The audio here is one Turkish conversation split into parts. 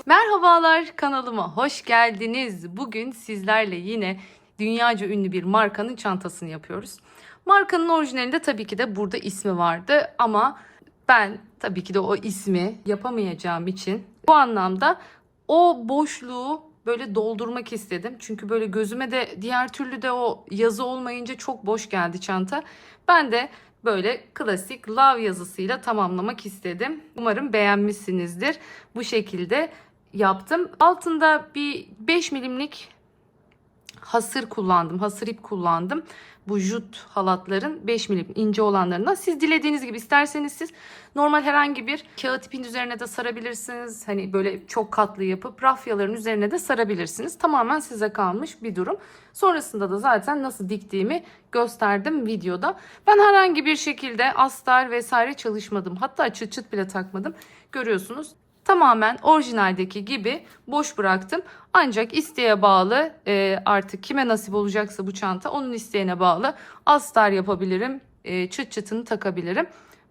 Merhabalar, kanalıma hoş geldiniz. Bugün sizlerle yine dünyaca ünlü bir markanın çantasını yapıyoruz. Markanın orijinalinde tabii ki de burada ismi vardı ama ben tabii ki de o ismi yapamayacağım için bu anlamda o boşluğu böyle doldurmak istedim. Çünkü böyle gözüme de diğer türlü de o yazı olmayınca çok boş geldi çanta. Ben de böyle klasik love yazısıyla tamamlamak istedim. Umarım beğenmişsinizdir. Bu şekilde yaptım. Altında bir 5 milimlik hasır kullandım. Hasır ip kullandım. Bu jut halatların 5 milim ince olanlarından. Siz dilediğiniz gibi isterseniz siz normal herhangi bir kağıt ipin üzerine de sarabilirsiniz. Hani böyle çok katlı yapıp rafyaların üzerine de sarabilirsiniz. Tamamen size kalmış bir durum. Sonrasında da zaten nasıl diktiğimi gösterdim videoda. Ben herhangi bir şekilde astar vesaire çalışmadım. Hatta çıt çıt bile takmadım. Görüyorsunuz. Tamamen orijinaldeki gibi boş bıraktım. Ancak isteğe bağlı artık kime nasip olacaksa bu çanta onun isteğine bağlı astar yapabilirim. Çıt çıtını takabilirim.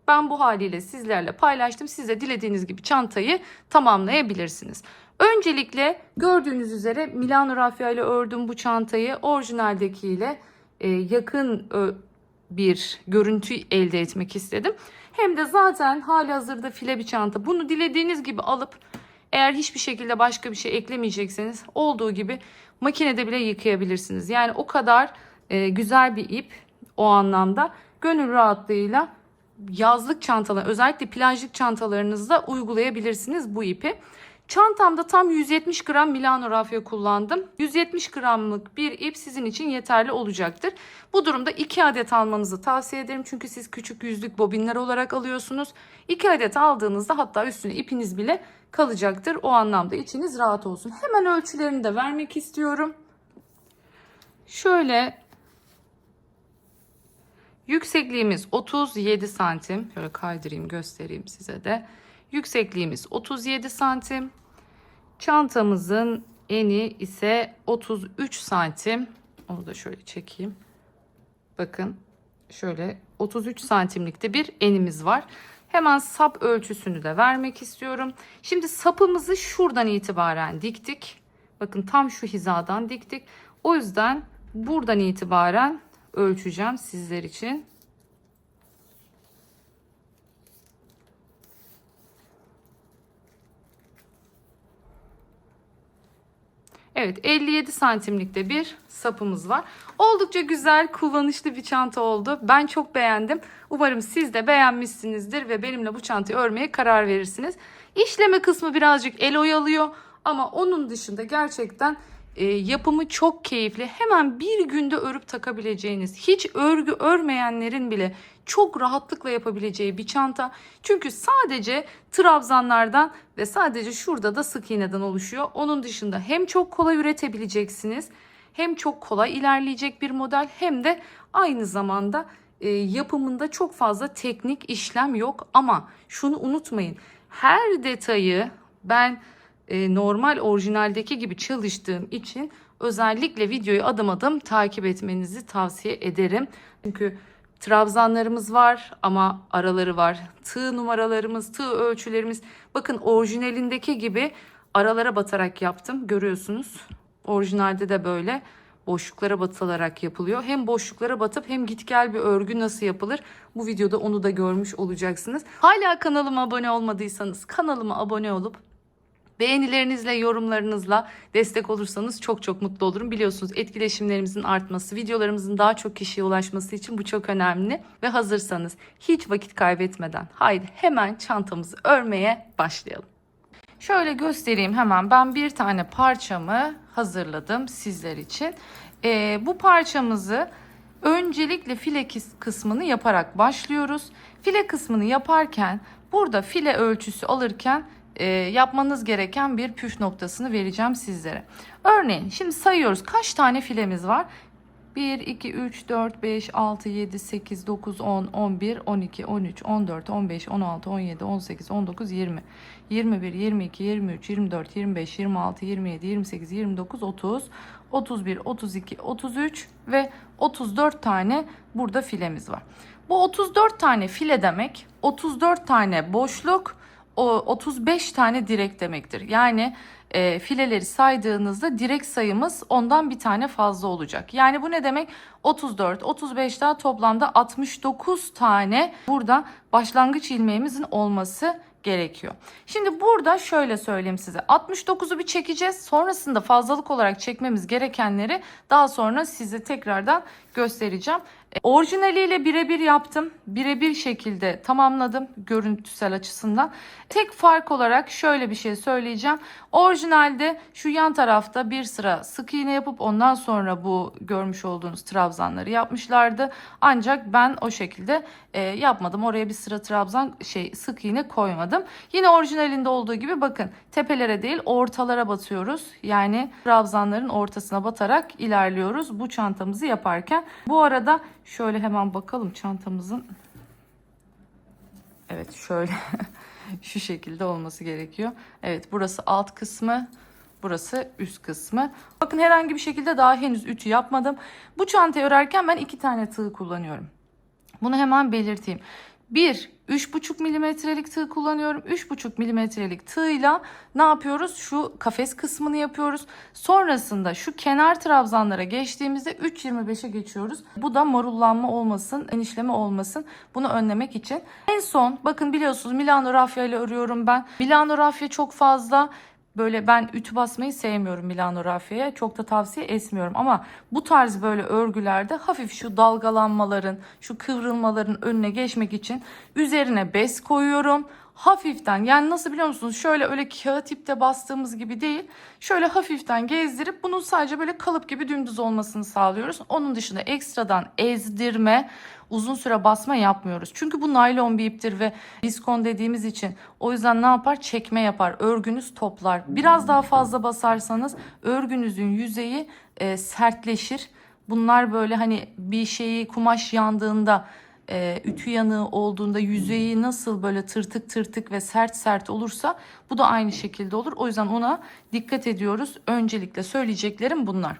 Ben bu haliyle sizlerle paylaştım. Siz de dilediğiniz gibi çantayı tamamlayabilirsiniz. Öncelikle gördüğünüz üzere Milano rafya ile ördüm bu çantayı. Orijinaldekiyle yakın bir görüntü elde etmek istedim. Hem de zaten halihazırda file bir çanta. Bunu dilediğiniz gibi alıp eğer hiçbir şekilde başka bir şey eklemeyecekseniz olduğu gibi makinede bile yıkayabilirsiniz. Yani o kadar güzel bir ip o anlamda gönül rahatlığıyla yazlık çantalar özellikle plajlık çantalarınızda uygulayabilirsiniz bu ipi. Çantamda tam 170 gram Milano rafya kullandım. 170 gramlık bir ip sizin için yeterli olacaktır. Bu durumda 2 adet almanızı tavsiye ederim. Çünkü siz küçük yüzlük bobinler olarak alıyorsunuz. 2 adet aldığınızda hatta üstüne ipiniz bile kalacaktır. O anlamda içiniz rahat olsun. Hemen ölçülerini de vermek istiyorum. Şöyle yüksekliğimiz 37 santim. Şöyle kaydırayım göstereyim size de. Yüksekliğimiz 37 santim. Çantamızın eni ise 33 santim. Onu da şöyle çekeyim. Bakın şöyle 33 santimlikte bir enimiz var. Hemen sap ölçüsünü de vermek istiyorum. Şimdi sapımızı şuradan itibaren diktik. Bakın tam şu hizadan diktik. O yüzden buradan itibaren ölçeceğim sizler için. Evet, 57 santimlikte bir sapımız var. Oldukça güzel, kullanışlı bir çanta oldu. Ben çok beğendim. Umarım siz de beğenmişsinizdir ve benimle bu çantayı örmeye karar verirsiniz. İşleme kısmı birazcık el oyalıyor ama onun dışında gerçekten yapımı çok keyifli. Hemen bir günde örüp takabileceğiniz, hiç örgü örmeyenlerin bile çok rahatlıkla yapabileceği bir çanta. Çünkü sadece trabzanlardan ve sadece şurada da sık iğneden oluşuyor. Onun dışında hem çok kolay üretebileceksiniz, hem çok kolay ilerleyecek bir model, hem de aynı zamanda yapımında çok fazla teknik işlem yok. Ama şunu unutmayın, her detayı ben normal orijinaldeki gibi çalıştığım için özellikle videoyu adım adım takip etmenizi tavsiye ederim. Çünkü trabzanlarımız var ama araları var. Tığ numaralarımız, tığ ölçülerimiz. Bakın orijinalindeki gibi aralara batarak yaptım. Görüyorsunuz. Orijinalde de böyle boşluklara batılarak yapılıyor. Hem boşluklara batıp hem git gel bir örgü nasıl yapılır? Bu videoda onu da görmüş olacaksınız. Hala kanalıma abone olmadıysanız kanalıma abone olup beğenilerinizle, yorumlarınızla destek olursanız çok çok mutlu olurum. Biliyorsunuz etkileşimlerimizin artması, videolarımızın daha çok kişiye ulaşması için bu çok önemli. Ve hazırsanız hiç vakit kaybetmeden haydi hemen çantamızı örmeye başlayalım. Şöyle göstereyim hemen, ben bir tane parçamı hazırladım sizler için. Bu parçamızı öncelikle file kısmını yaparak başlıyoruz. File kısmını yaparken burada file ölçüsü alırken yapmanız gereken bir püf noktasını vereceğim sizlere. Örneğin şimdi sayıyoruz, kaç tane filemiz var? 1, 2, 3, 4, 5, 6, 7, 8, 9, 10, 11, 12, 13, 14, 15, 16, 17, 18, 19, 20, 21, 22, 23, 24, 25, 26, 27, 28, 29, 30, 31, 32, 33 ve 34 tane burada filemiz var. Bu 34 tane file demek, 34 tane boşluk, o 35 tane direk demektir. Yani fileleri saydığınızda direk sayımız ondan bir tane fazla olacak. Yani bu ne demek? 34, 35 daha toplamda 69 tane burada başlangıç ilmeğimizin olması gerekiyor. Şimdi burada şöyle söyleyeyim size. 69'u bir çekeceğiz. Sonrasında fazlalık olarak çekmemiz gerekenleri daha sonra size tekrardan göstereceğim. Orijinaliyle birebir yaptım. Birebir şekilde tamamladım görüntüsel açısından. Tek fark olarak şöyle bir şey söyleyeceğim. Orijinalde şu yan tarafta bir sıra sık iğne yapıp ondan sonra bu görmüş olduğunuz trabzanları yapmışlardı. Ancak ben o şekilde yapmadım. Oraya bir sıra trabzan sık iğne koymadım. Yine orijinalinde olduğu gibi bakın tepelere değil ortalara batıyoruz. Yani trabzanların ortasına batarak ilerliyoruz bu çantamızı yaparken. Bu arada şöyle hemen bakalım çantamızın. Evet şöyle şu şekilde olması gerekiyor. Evet burası alt kısmı. Burası üst kısmı. Bakın herhangi bir şekilde daha henüz ütü yapmadım. Bu çantayı örerken ben 2 tane tığ kullanıyorum. Bunu hemen belirteyim. 3,5 milimetrelik tığ kullanıyorum. 3,5 milimetrelik tığla ne yapıyoruz? Şu kafes kısmını yapıyoruz. Sonrasında şu kenar trabzanlara geçtiğimizde 3,25'e geçiyoruz. Bu da marullanma olmasın, enişleme olmasın. Bunu önlemek için. En son bakın biliyorsunuz Milano rafya ile örüyorum ben. Milano rafya çok fazla. Böyle ben ütü basmayı sevmiyorum Milano rafyaya. Çok da tavsiye etmiyorum. Ama bu tarz böyle örgülerde hafif şu dalgalanmaların, şu kıvrılmaların önüne geçmek için üzerine bez koyuyorum. Hafiften yani nasıl biliyor musunuz? Şöyle öyle kağıt ipte bastığımız gibi değil. Şöyle hafiften gezdirip bunun sadece böyle kalıp gibi dümdüz olmasını sağlıyoruz. Onun dışında ekstradan ezdirme, uzun süre basma yapmıyoruz. Çünkü bu naylon bir iptir ve viskon dediğimiz için o yüzden ne yapar? Çekme yapar. Örgünüz toplar. Biraz daha fazla basarsanız örgünüzün yüzeyi sertleşir. Bunlar böyle hani bir şeyi kumaş yandığında ütü yanığı olduğunda yüzeyi nasıl böyle tırtık tırtık ve sert sert olursa bu da aynı şekilde olur. O yüzden ona dikkat ediyoruz. Öncelikle söyleyeceklerim bunlar.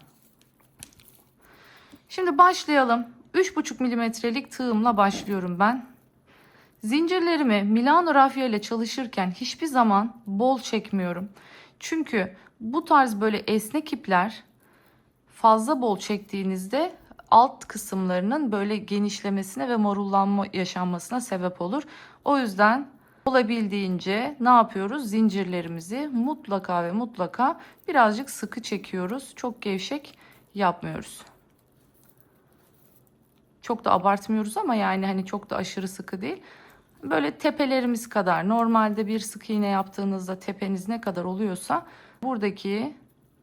Şimdi başlayalım. 3,5 milimetrelik tığımla başlıyorum ben. Zincirlerimi Milano rafya ile çalışırken hiçbir zaman bol çekmiyorum. Çünkü bu tarz böyle esnek ipler fazla bol çektiğinizde alt kısımlarının böyle genişlemesine ve morullanma yaşanmasına sebep olur. O yüzden olabildiğince ne yapıyoruz? Zincirlerimizi mutlaka ve mutlaka birazcık sıkı çekiyoruz. Çok gevşek yapmıyoruz. Çok da abartmıyoruz ama yani hani çok da aşırı sıkı değil. Böyle tepelerimiz kadar normalde bir sık iğne yaptığınızda tepeniz ne kadar oluyorsa buradaki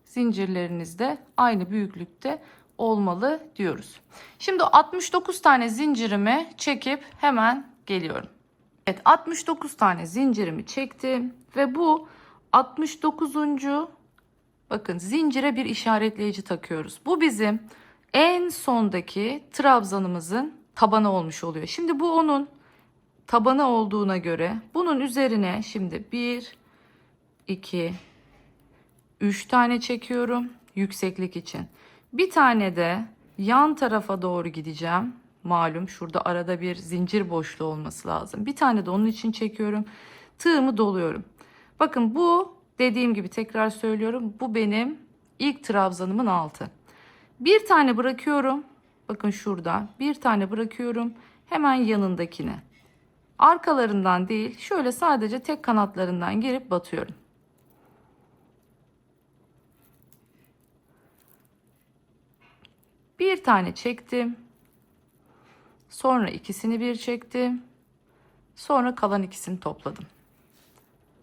zincirleriniz de aynı büyüklükte olmalı diyoruz. Şimdi 69 tane zincirimi çekip hemen geliyorum. Evet 69 tane zincirimi çektim ve bu 69. bakın zincire bir işaretleyici takıyoruz. Bu bizim en sondaki trabzanımızın tabanı olmuş oluyor. Şimdi bu onun tabanı olduğuna göre bunun üzerine şimdi 1, 2, 3 tane çekiyorum yükseklik için. Bir tane de yan tarafa doğru gideceğim. Malum şurada arada bir zincir boşluğu olması lazım. Bir tane de onun için çekiyorum. Tığımı doluyorum. Bakın bu dediğim gibi tekrar söylüyorum. Bu benim ilk trabzanımın altı. Bir tane bırakıyorum. Bakın şurada bir tane bırakıyorum. Hemen yanındakine. Arkalarından değil şöyle sadece tek kanatlarından girip batıyorum. Bir tane çektim. Sonra ikisini bir çektim. Sonra kalan ikisini topladım.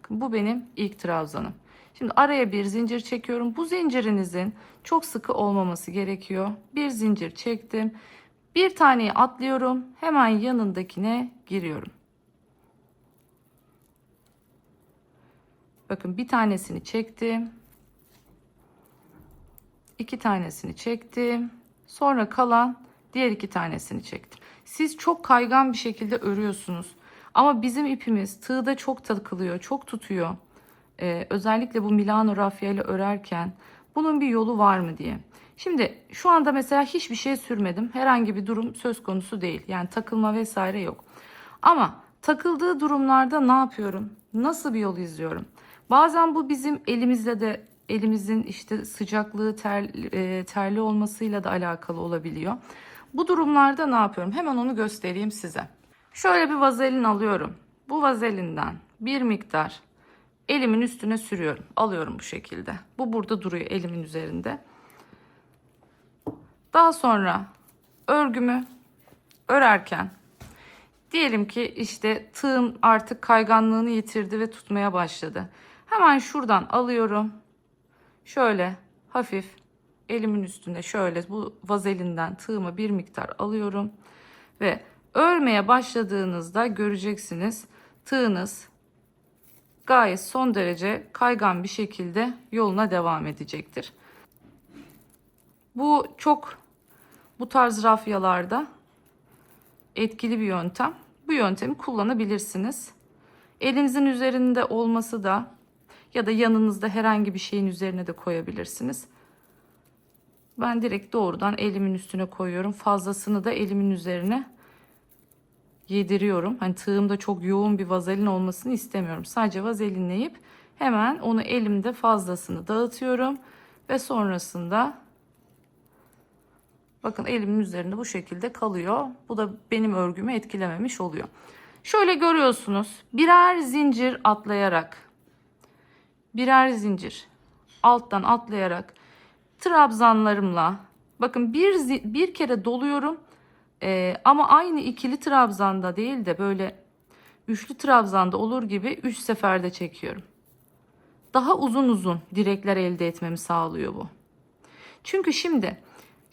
Bu benim ilk trabzanım. Şimdi araya bir zincir çekiyorum. Bu zincirinizin çok sıkı olmaması gerekiyor. Bir zincir çektim. Bir taneyi atlıyorum. Hemen yanındakine giriyorum. Bakın bir tanesini çektim. İki tanesini çektim. Sonra kalan diğer iki tanesini çektim. Siz çok kaygan bir şekilde örüyorsunuz. Ama bizim ipimiz tığda çok takılıyor, çok tutuyor. Özellikle bu Milano rafya ile örerken bunun bir yolu var mı diye. Şimdi şu anda mesela hiçbir şey sürmedim. Herhangi bir durum söz konusu değil. Yani takılma vesaire yok. Ama takıldığı durumlarda ne yapıyorum? Nasıl bir yol izliyorum? Bazen bu bizim elimizle de elimizin işte sıcaklığı terli olmasıyla da alakalı olabiliyor. Bu durumlarda ne yapıyorum? Hemen onu göstereyim size. Şöyle bir vazelin alıyorum. Bu vazelinden bir miktar elimin üstüne sürüyorum. Alıyorum bu şekilde. Bu burada duruyor elimin üzerinde. Daha sonra örgümü örerken diyelim ki işte tığım artık kayganlığını yitirdi ve tutmaya başladı. Hemen şuradan alıyorum. Şöyle hafif elimin üstünde şöyle bu vazelinden tığımı bir miktar alıyorum. Ve örmeye başladığınızda göreceksiniz tığınız gayet son derece kaygan bir şekilde yoluna devam edecektir. Bu tarz rafyalarda etkili bir yöntem. Bu yöntemi kullanabilirsiniz. Elinizin üzerinde olması da ya da yanınızda herhangi bir şeyin üzerine de koyabilirsiniz. Ben direkt doğrudan elimin üstüne koyuyorum. Fazlasını da elimin üzerine yediriyorum. Hani tığımda çok yoğun bir vazelin olmasını istemiyorum. Sadece vazelinleyip hemen onu elimde fazlasını dağıtıyorum ve sonrasında bakın elimin üzerinde bu şekilde kalıyor. Bu da benim örgümü etkilememiş oluyor. Şöyle görüyorsunuz. Birer zincir atlayarak, birer zincir alttan atlayarak trabzanlarımla bakın bir kere doluyorum. Ama aynı ikili trabzanda değil de böyle üçlü trabzanda olur gibi 3 seferde çekiyorum. Daha uzun uzun direkler elde etmemi sağlıyor bu. Çünkü şimdi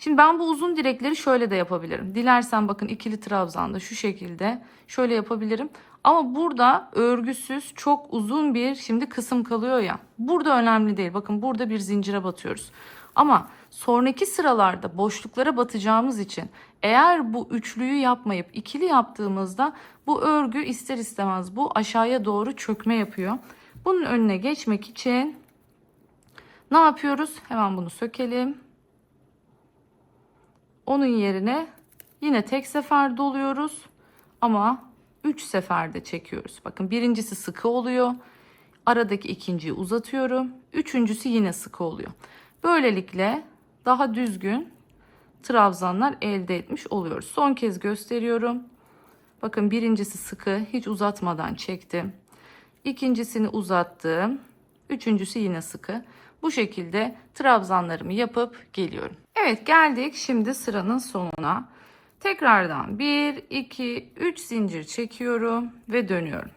ben bu uzun direkleri şöyle de yapabilirim. Dilersen bakın ikili trabzanda şu şekilde şöyle yapabilirim. Ama burada örgüsüz çok uzun bir şimdi kısım kalıyor ya. Burada önemli değil. Bakın burada bir zincire batıyoruz. Ama sonraki sıralarda boşluklara batacağımız için eğer bu üçlüyü yapmayıp ikili yaptığımızda bu örgü ister istemez bu aşağıya doğru çökme yapıyor. Bunun önüne geçmek için ne yapıyoruz? Hemen bunu sökelim. Onun yerine yine tek sefer doluyoruz ama 3 seferde çekiyoruz. Bakın birincisi sıkı oluyor. Aradaki ikinciyi uzatıyorum. Üçüncüsü yine sıkı oluyor. Böylelikle daha düzgün trabzanlar elde etmiş oluyoruz. Son kez gösteriyorum. Bakın birincisi sıkı, hiç uzatmadan çektim. İkincisini uzattım. Üçüncüsü yine sıkı. Bu şekilde trabzanlarımı yapıp geliyorum. Evet, geldik şimdi sıranın sonuna. Tekrardan 1, 2, 3 zincir çekiyorum ve dönüyorum.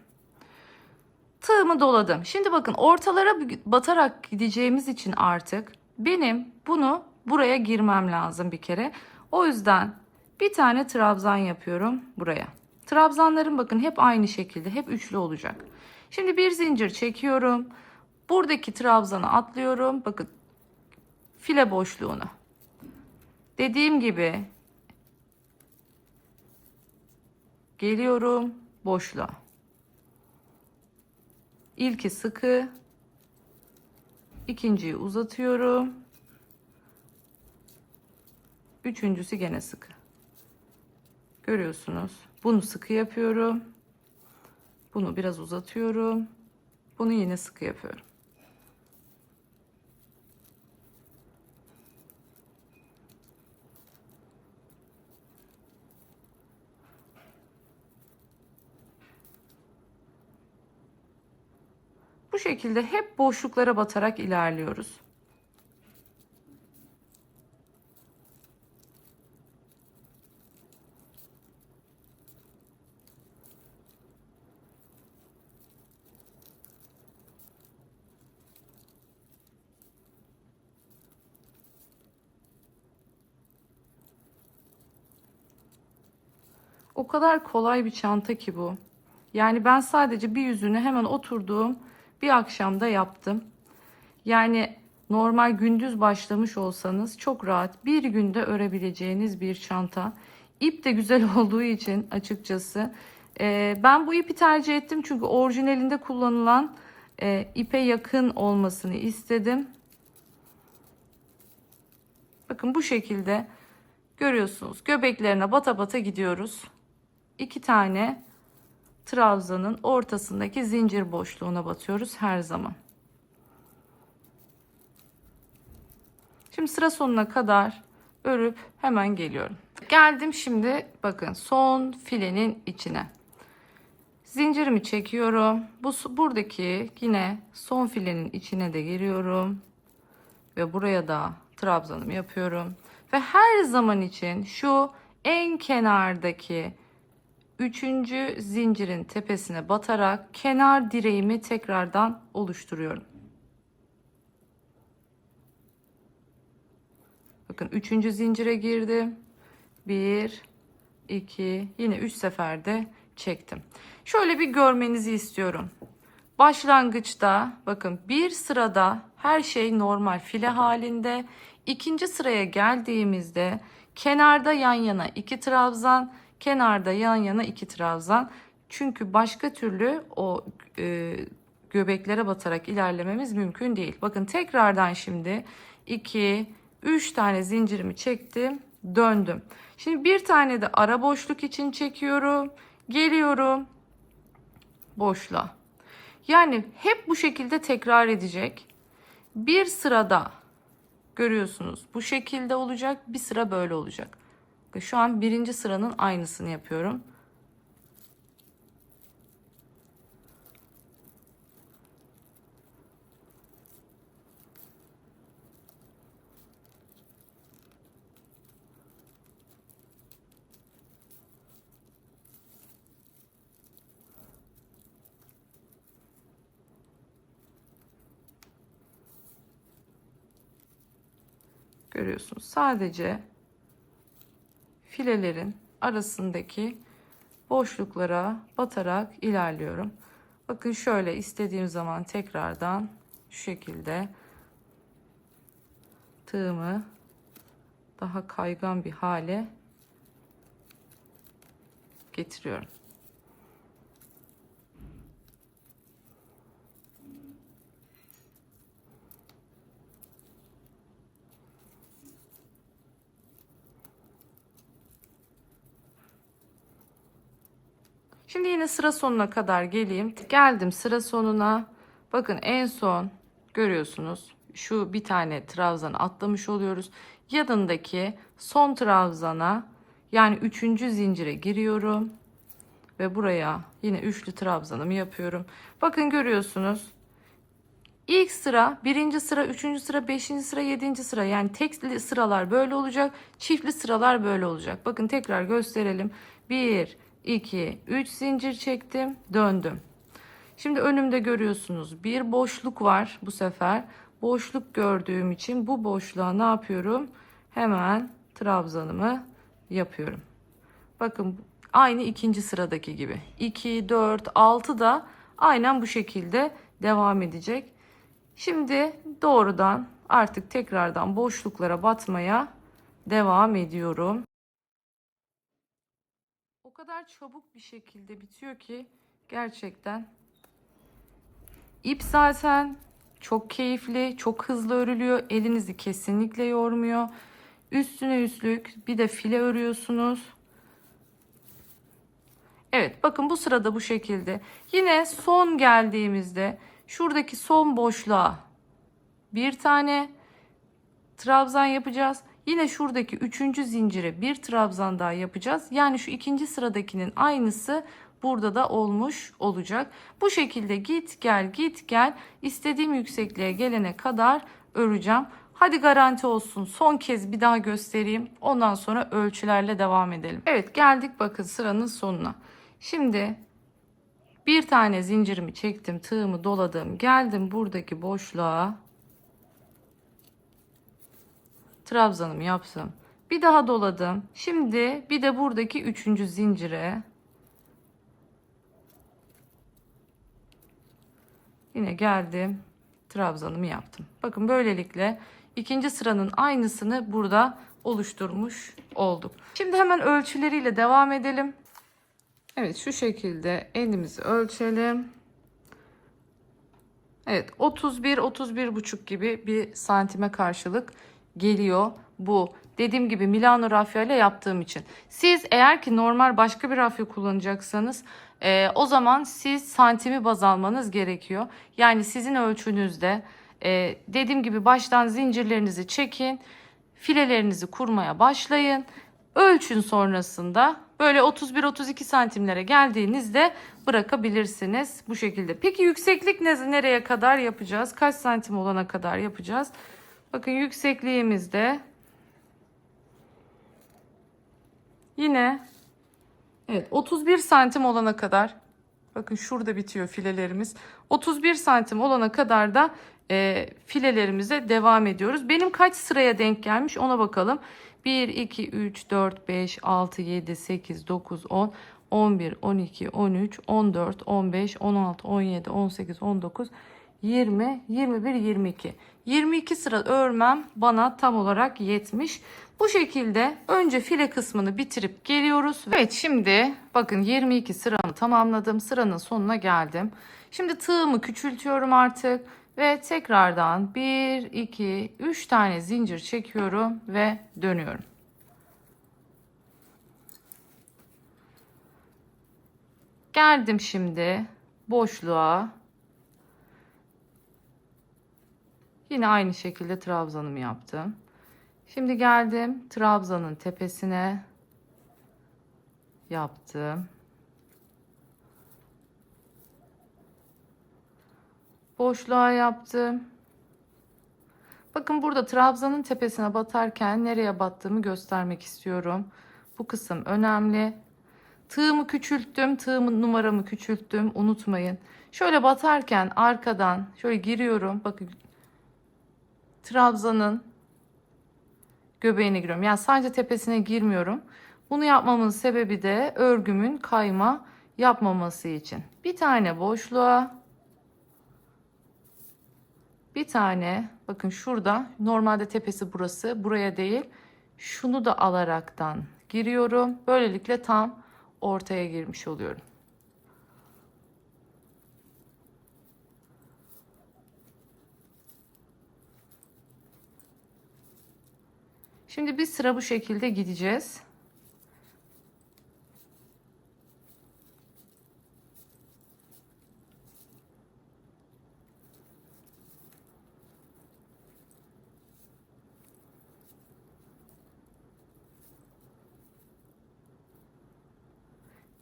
Tığımı doladım. Şimdi bakın ortalara batarak gideceğimiz için artık benim bunu buraya girmem lazım bir kere. O yüzden bir tane trabzan yapıyorum buraya. Trabzanlarım bakın hep aynı şekilde, hep üçlü olacak. Şimdi bir zincir çekiyorum. Buradaki trabzanı atlıyorum. Bakın file boşluğunu. Dediğim gibi geliyorum boşluğa. İlki sıkı, ikinciyi uzatıyorum. Üçüncüsü gene sıkı. Görüyorsunuz. Bunu sıkı yapıyorum. Bunu biraz uzatıyorum. Bunu yine sıkı yapıyorum. Bu şekilde hep boşluklara batarak ilerliyoruz. O kadar kolay bir çanta ki bu. Yani ben sadece bir yüzünü hemen oturduğum bir akşamda yaptım. Yani normal gündüz başlamış olsanız çok rahat bir günde örebileceğiniz bir çanta. İp de güzel olduğu için açıkçası ben bu ipi tercih ettim çünkü orijinalinde kullanılan ipe yakın olmasını istedim. Bakın bu şekilde görüyorsunuz, göbeklerine bata bata gidiyoruz. 2 tane trabzanın ortasındaki zincir boşluğuna batıyoruz her zaman. Şimdi sıra sonuna kadar örüp hemen geliyorum. Geldim şimdi, bakın son filenin içine. Zincirimi çekiyorum. Buradaki yine son filenin içine de giriyorum. Ve buraya da trabzanımı yapıyorum. Ve her zaman için şu en kenardaki 3. zincirin tepesine batarak kenar direğimi tekrardan oluşturuyorum. Bakın 3. zincire girdim. 1, 2, yine 3 seferde çektim. Şöyle bir görmenizi istiyorum. Başlangıçta bakın bir sırada her şey normal file halinde. İkinci sıraya geldiğimizde kenarda yan yana 2 trabzan, kenarda yan yana 2 trabzan. Çünkü başka türlü o göbeklere batarak ilerlememiz mümkün değil. Bakın tekrardan şimdi 2, 3 tane zincirimi çektim, döndüm. Şimdi bir tane de ara boşluk için çekiyorum. Geliyorum boşluğa. Yani hep bu şekilde tekrar edecek. Bir sırada görüyorsunuz bu şekilde olacak. Bir sıra böyle olacak. Şu an birinci sıranın aynısını yapıyorum. Görüyorsunuz. Sadece filelerin arasındaki boşluklara batarak ilerliyorum. Bakın şöyle istediğim zaman tekrardan şu şekilde tığımı daha kaygan bir hale getiriyorum. Şimdi yine sıra sonuna kadar geleyim. Geldim sıra sonuna. Bakın en son görüyorsunuz. Şu bir tane trabzanı atlamış oluyoruz. Yanındaki son trabzana yani 3. zincire giriyorum. Ve buraya yine üçlü trabzanımı yapıyorum. Bakın görüyorsunuz. İlk sıra, birinci sıra, üçüncü sıra, beşinci sıra, yedinci sıra. Yani tekli sıralar böyle olacak. Çiftli sıralar böyle olacak. Bakın tekrar gösterelim. 1, 2, 3 zincir çektim. Döndüm. Şimdi önümde görüyorsunuz. Bir boşluk var bu sefer. Boşluk gördüğüm için bu boşluğa ne yapıyorum? Hemen trabzanımı yapıyorum. Bakın aynı ikinci sıradaki gibi. 2, 4, 6 da aynen bu şekilde devam edecek. Şimdi doğrudan artık tekrardan boşluklara batmaya devam ediyorum. O kadar çabuk bir şekilde bitiyor ki gerçekten. İp zaten çok keyifli, çok hızlı örülüyor. Elinizi kesinlikle yormuyor. Üstüne üstlük bir de file örüyorsunuz. Evet, bakın bu sırada bu şekilde. Yine son geldiğimizde şuradaki son boşluğa bir tane trabzan yapacağız. Yine şuradaki 3. zincire bir trabzan daha yapacağız. Yani şu ikinci sıradakinin aynısı burada da olmuş olacak. Bu şekilde git gel git gel istediğim yüksekliğe gelene kadar öreceğim. Hadi garanti olsun. Son kez bir daha göstereyim. Ondan sonra ölçülerle devam edelim. Evet, geldik bakın sıranın sonuna. Şimdi bir tane zincirimi çektim, tığımı doladım, geldim buradaki boşluğa, trabzanımı yaptım, bir daha doladım. Şimdi bir de buradaki 3. zincire yine geldim, trabzanımı yaptım. Bakın böylelikle ikinci sıranın aynısını burada oluşturmuş olduk. Şimdi hemen ölçüleriyle devam edelim. Evet, şu şekilde elimizi ölçelim. Evet, 31 buçuk gibi bir santime karşılık geliyor bu Dediğim gibi Milano rafya ile yaptığım için. Siz eğer ki normal başka bir rafya kullanacaksanız o zaman siz santimi baz almanız gerekiyor. Yani sizin ölçünüzde dediğim gibi baştan zincirlerinizi çekin. Filelerinizi kurmaya başlayın. Ölçün sonrasında böyle 31-32 santimlere geldiğinizde bırakabilirsiniz bu şekilde. Peki yükseklik nereye kadar yapacağız? Kaç santim olana kadar yapacağız? Bakın yüksekliğimizde yine evet 31 santim olana kadar, bakın şurada bitiyor filelerimiz. 31 santim olana kadar da filelerimize devam ediyoruz. Benim kaç sıraya denk gelmiş ona bakalım. 1, 2, 3, 4, 5, 6, 7, 8, 9, 10, 11, 12, 13, 14, 15, 16, 17, 18, 19, 20, 21, 22. 22 sıra örmem bana tam olarak yetmiş. Bu şekilde önce file kısmını bitirip geliyoruz. Evet, şimdi bakın 22 sıramı tamamladım. Sıranın sonuna geldim. Şimdi tığımı küçültüyorum artık ve tekrardan 1, 2, 3 tane zincir çekiyorum ve dönüyorum. Geldim şimdi boşluğa. Yine aynı şekilde trabzanımı yaptım. Şimdi geldim trabzanın tepesine yaptım. Boşluğa yaptım. Bakın burada trabzanın tepesine batarken nereye battığımı göstermek istiyorum. Bu kısım önemli. Tığımı küçülttüm. Tığımın numaramı küçülttüm. Unutmayın. Şöyle batarken arkadan şöyle giriyorum. Bakın trabzanın göbeğine giriyorum. Yani sadece tepesine girmiyorum. Bunu yapmamın sebebi de örgümün kayma yapmaması için. Bir tane boşluğa, bir tane bakın şurada, normalde tepesi burası, buraya değil. Şunu da alaraktan giriyorum. Böylelikle tam ortaya girmiş oluyorum. Şimdi bir sıra bu şekilde gideceğiz.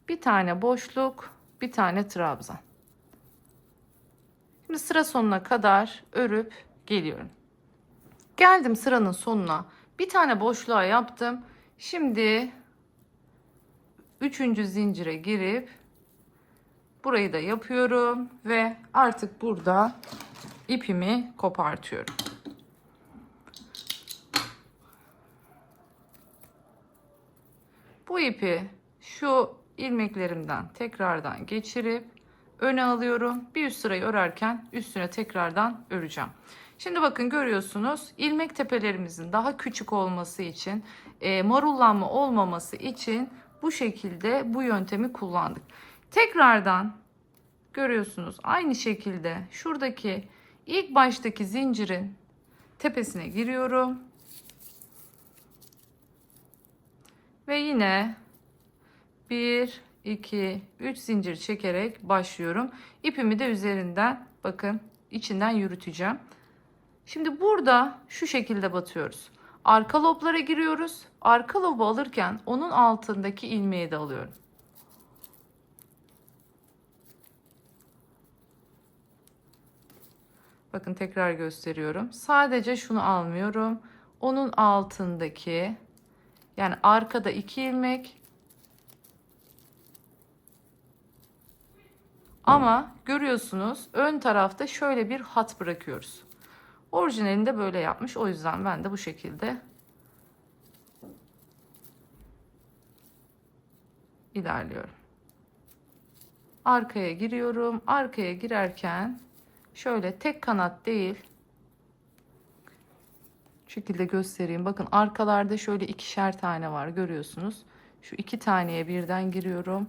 Bir tane boşluk, bir tane trabzan. Şimdi sıra sonuna kadar örüp geliyorum. Geldim sıranın sonuna. Bir tane boşluğa yaptım. Şimdi üçüncü zincire girip burayı da yapıyorum ve artık burada ipimi kopartıyorum. Bu ipi şu ilmeklerimden tekrardan geçirip öne alıyorum. Bir üst sırayı örerken üstüne tekrardan öreceğim. Şimdi bakın görüyorsunuz, ilmek tepelerimizin daha küçük olması için, marullanma olmaması için bu şekilde bu yöntemi kullandık. Tekrardan görüyorsunuz aynı şekilde şuradaki ilk baştaki zincirin tepesine giriyorum. Ve yine 1, 2, 3 zincir çekerek başlıyorum. İpimi de üzerinden bakın içinden yürüteceğim. Şimdi burada şu şekilde batıyoruz. Arka loblara giriyoruz. Arka lobu alırken onun altındaki ilmeği de alıyorum. Bakın tekrar gösteriyorum. Sadece şunu almıyorum. Onun altındaki, yani arkada 2 ilmek ama görüyorsunuz ön tarafta şöyle bir hat bırakıyoruz. Orijinalinde böyle yapmış. O yüzden ben de bu şekilde ilerliyorum. Arkaya giriyorum. Arkaya girerken şöyle tek kanat değil, şu şekilde göstereyim. Bakın arkalarda şöyle ikişer tane var, görüyorsunuz. Şu 2 taneye birden giriyorum.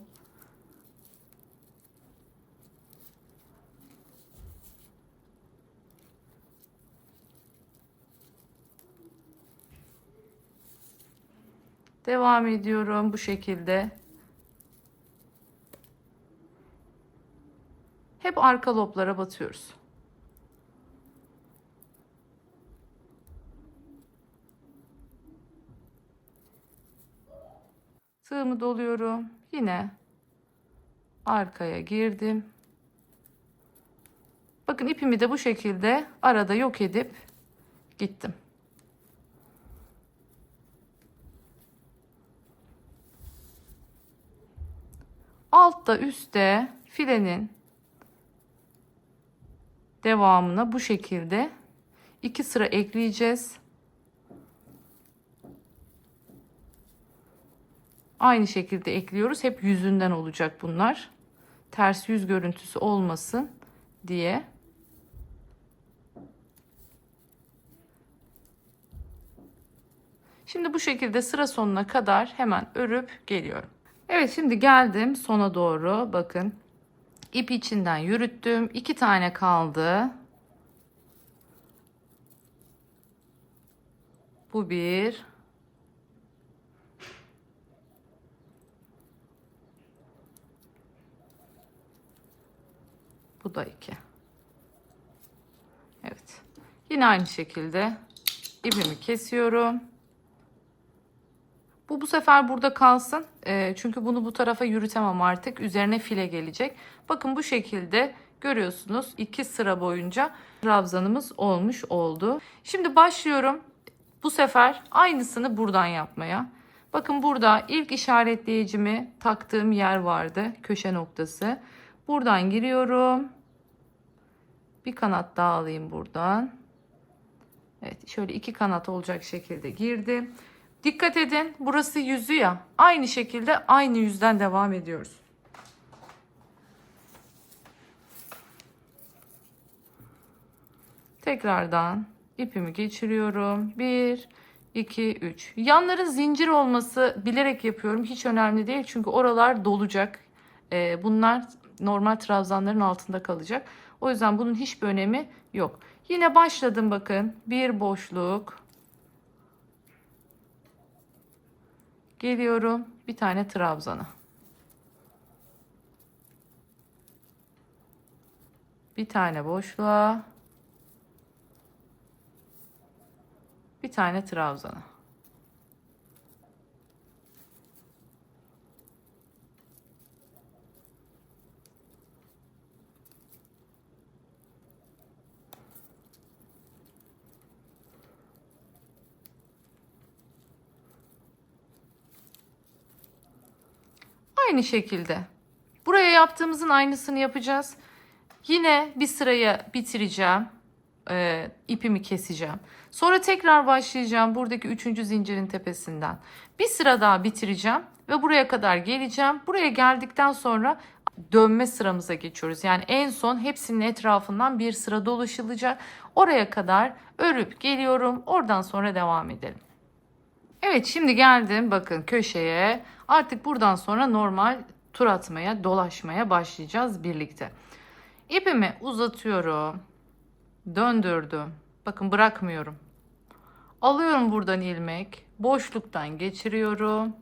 Devam ediyorum bu şekilde. Hep arka loblara batıyoruz. Tığımı doluyorum. Yine arkaya girdim. Bakın ipimi de bu şekilde arada yok edip gittim. Altta üstte filenin devamına bu şekilde 2 sıra ekleyeceğiz. Aynı şekilde ekliyoruz. Hep yüzünden olacak bunlar. Ters yüz görüntüsü olmasın diye. Şimdi bu şekilde sıra sonuna kadar hemen örüp geliyorum. Evet, şimdi geldim sona doğru. Bakın ip içinden yürüttüm. 2 tane kaldı. Bu bir. Bu da 2. Evet. Yine aynı şekilde ipimi kesiyorum. Bu sefer burada kalsın. Çünkü bunu bu tarafa yürütemem artık. Üzerine file gelecek. Bakın bu şekilde görüyorsunuz. 2 sıra boyunca trabzanımız olmuş oldu. Şimdi başlıyorum. Bu sefer aynısını buradan yapmaya. Bakın burada ilk işaretleyicimi taktığım yer vardı. Köşe noktası. Buradan giriyorum. Bir kanat daha alayım buradan. Evet, şöyle 2 kanat olacak şekilde girdim. Dikkat edin, burası yüzü ya. Aynı şekilde aynı yüzden devam ediyoruz. Tekrardan ipimi geçiriyorum. 1, 2, 3. Yanların zincir olması bilerek yapıyorum. Hiç önemli değil çünkü oralar dolacak. Bunlar normal trabzanların altında kalacak. O yüzden bunun hiçbir önemi yok. Yine başladım bakın. Bir boşluk. Geliyorum bir tane trabzana. Bir tane boşluğa. Bir tane trabzana. Aynı şekilde. Buraya yaptığımızın aynısını yapacağız. Yine bir sırayı bitireceğim. İpimi keseceğim. Sonra tekrar başlayacağım buradaki 3. zincirin tepesinden. Bir sıra daha bitireceğim ve buraya kadar geleceğim. Buraya geldikten sonra dönme sıramıza geçiyoruz. Yani en son hepsinin etrafından bir sıra dolaşılacak. Oraya kadar örüp geliyorum. Oradan sonra devam edelim. Evet, şimdi geldim bakın köşeye. Artık buradan sonra normal tur atmaya, dolaşmaya başlayacağız birlikte. İpimi uzatıyorum. Döndürdüm. Bakın bırakmıyorum. Alıyorum buradan ilmek. Boşluktan geçiriyorum.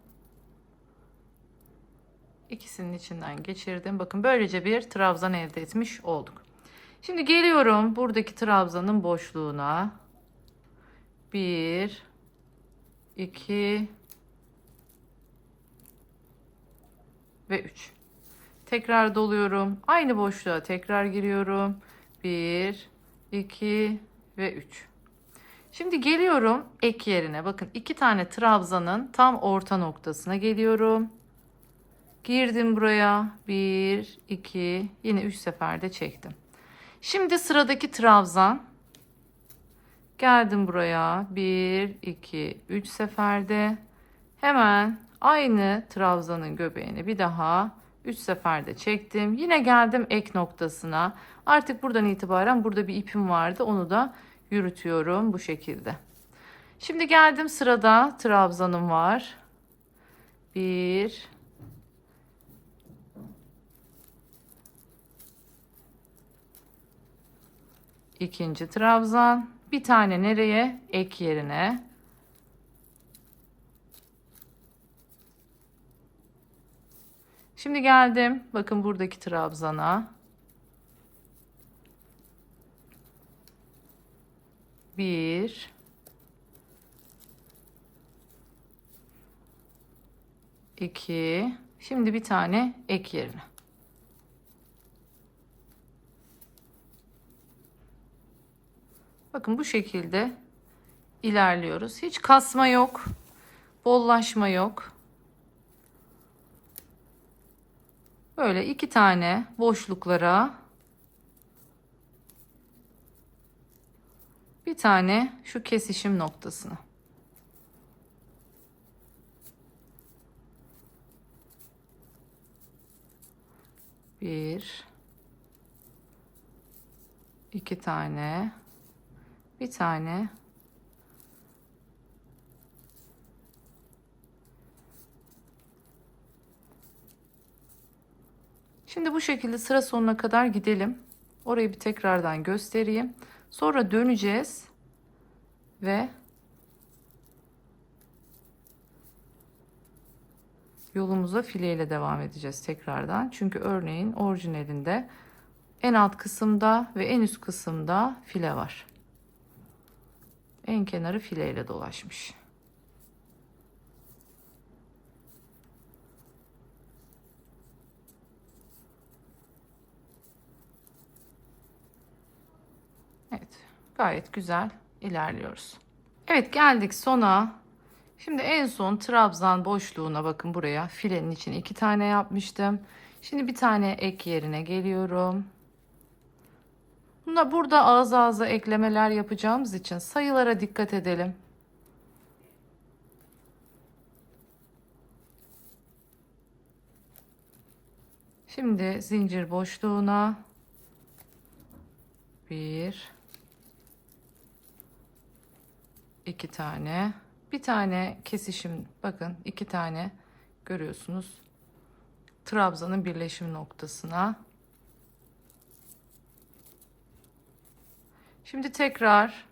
İkisinin içinden geçirdim. Bakın böylece bir trabzan elde etmiş olduk. Şimdi geliyorum buradaki trabzanın boşluğuna. 1, 2 ve 3. Tekrar doluyorum. Aynı boşluğa tekrar giriyorum. 1, 2 ve 3. Şimdi geliyorum ek yerine. Bakın 2 tane trabzanın tam orta noktasına geliyorum. Girdim buraya. 1, 2, yine 3 seferde çektim. Şimdi sıradaki trabzan. Geldim buraya. 1, 2, 3 seferde. Hemen aynı trabzanın göbeğini bir daha 3 seferde çektim. Yine geldim ek noktasına. Artık buradan itibaren burada bir ipim vardı. Onu da yürütüyorum bu şekilde. Şimdi geldim sırada trabzanım var. 1, ikinci trabzan. Bir tane nereye? Ek yerine. Şimdi geldim. Bakın buradaki trabzana. Bir. İki. Şimdi bir tane ek yerine. Bakın bu şekilde ilerliyoruz. Hiç kasma yok. Bollaşma yok. Böyle 2 tane boşluklara bir tane şu kesişim noktasına. Bir, 2 tane, bir tane. Şimdi bu şekilde sıra sonuna kadar gidelim. Orayı bir tekrardan göstereyim. Sonra döneceğiz ve yolumuza fileyle devam edeceğiz tekrardan. Çünkü örneğin orijinalinde en alt kısımda ve en üst kısımda file var. En kenarı fileyle dolaşmış. Evet, gayet güzel ilerliyoruz. Evet, geldik sona. Şimdi en son trabzan boşluğuna bakın, buraya filenin için 2 tane yapmıştım. Şimdi bir tane ek yerine geliyorum. Burada ağız ağza eklemeler yapacağımız için sayılara dikkat edelim. Şimdi zincir boşluğuna bir, 2 tane, bir tane kesişim, bakın 2 tane görüyorsunuz trabzanın birleşim noktasına. Şimdi tekrar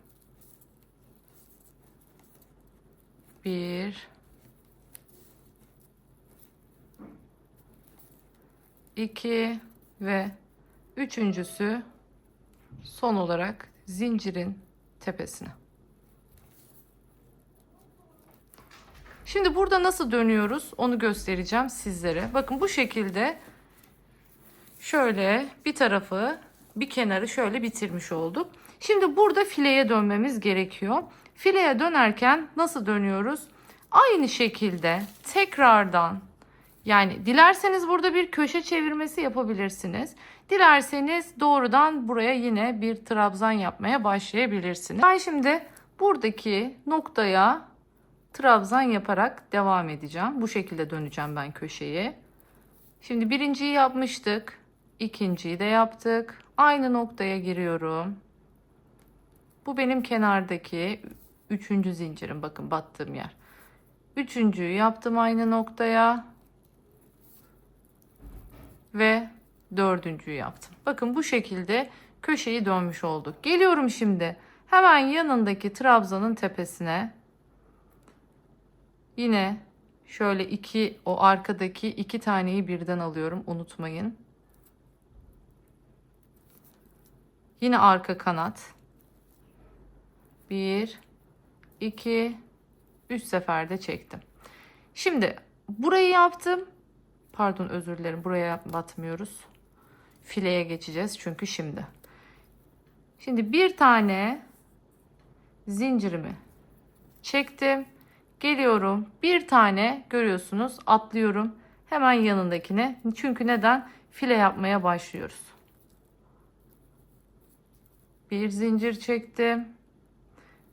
bir, 2 ve üçüncüsü son olarak zincirin tepesine. Şimdi burada nasıl dönüyoruz onu göstereceğim sizlere. Bakın bu şekilde şöyle bir tarafı, bir kenarı şöyle bitirmiş olduk. Şimdi burada fileye dönmemiz gerekiyor. Fileye dönerken nasıl dönüyoruz? Aynı şekilde tekrardan, yani dilerseniz burada bir köşe çevirmesi yapabilirsiniz. Dilerseniz doğrudan buraya yine bir trabzan yapmaya başlayabilirsiniz. Ben şimdi buradaki noktaya trabzan yaparak devam edeceğim. Bu şekilde döneceğim ben köşeyi. Şimdi birinciyi yapmıştık. İkinciyi de yaptık. Aynı noktaya giriyorum. Bu benim kenardaki 3. zincirim. Bakın battığım yer. Üçüncüyü yaptım aynı noktaya. Ve dördüncüyü yaptım. Bakın bu şekilde köşeyi dönmüş olduk. Geliyorum şimdi hemen yanındaki trabzanın tepesine. Yine şöyle o arkadaki 2 taneyi birden alıyorum, unutmayın. Yine arka kanat. 1, 2, 3 seferde çektim. Şimdi burayı yaptım. Pardon, özür dilerim. Buraya batmıyoruz. Fileye geçeceğiz çünkü şimdi. Şimdi bir tane zincirimi çektim. Geliyorum. Bir tane görüyorsunuz, atlıyorum. Hemen yanındakine. Çünkü neden? File yapmaya başlıyoruz. Bir zincir çektim.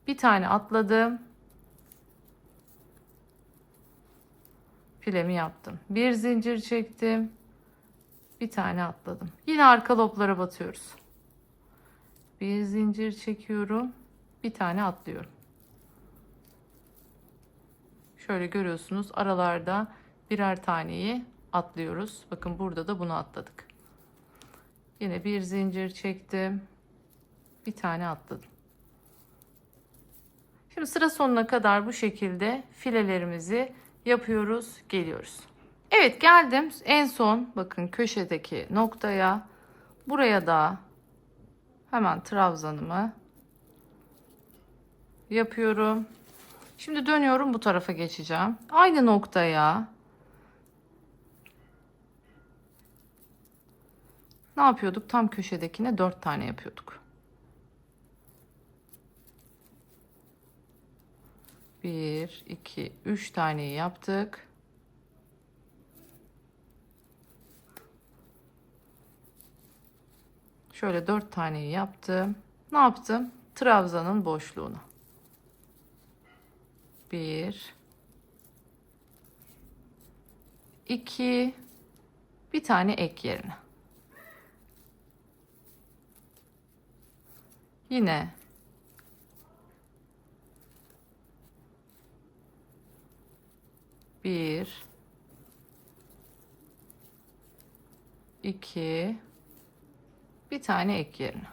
Bir tane atladım. Filemi yaptım. Bir zincir çektim. Bir tane atladım. Yine arka loplara batıyoruz. Bir zincir çekiyorum. Bir tane atlıyorum. Şöyle görüyorsunuz, aralarda birer taneyi atlıyoruz. Bakın burada da bunu atladık. Yine bir zincir çektim. Bir tane atladım. Şimdi sıra sonuna kadar bu şekilde filelerimizi yapıyoruz, geliyoruz. Evet, geldim en son bakın köşedeki noktaya. Buraya da hemen trabzanımı yapıyorum. Şimdi dönüyorum, bu tarafa geçeceğim. Aynı noktaya ne yapıyorduk? Tam köşedekine 4 tane yapıyorduk. 1, 2, 3 taneyi yaptık. Şöyle 4 taneyi yaptım. Ne yaptım? Trabzanın boşluğuna. 1, 2, bir tane ek yerine. Yine 1, 2, bir tane ek yerine.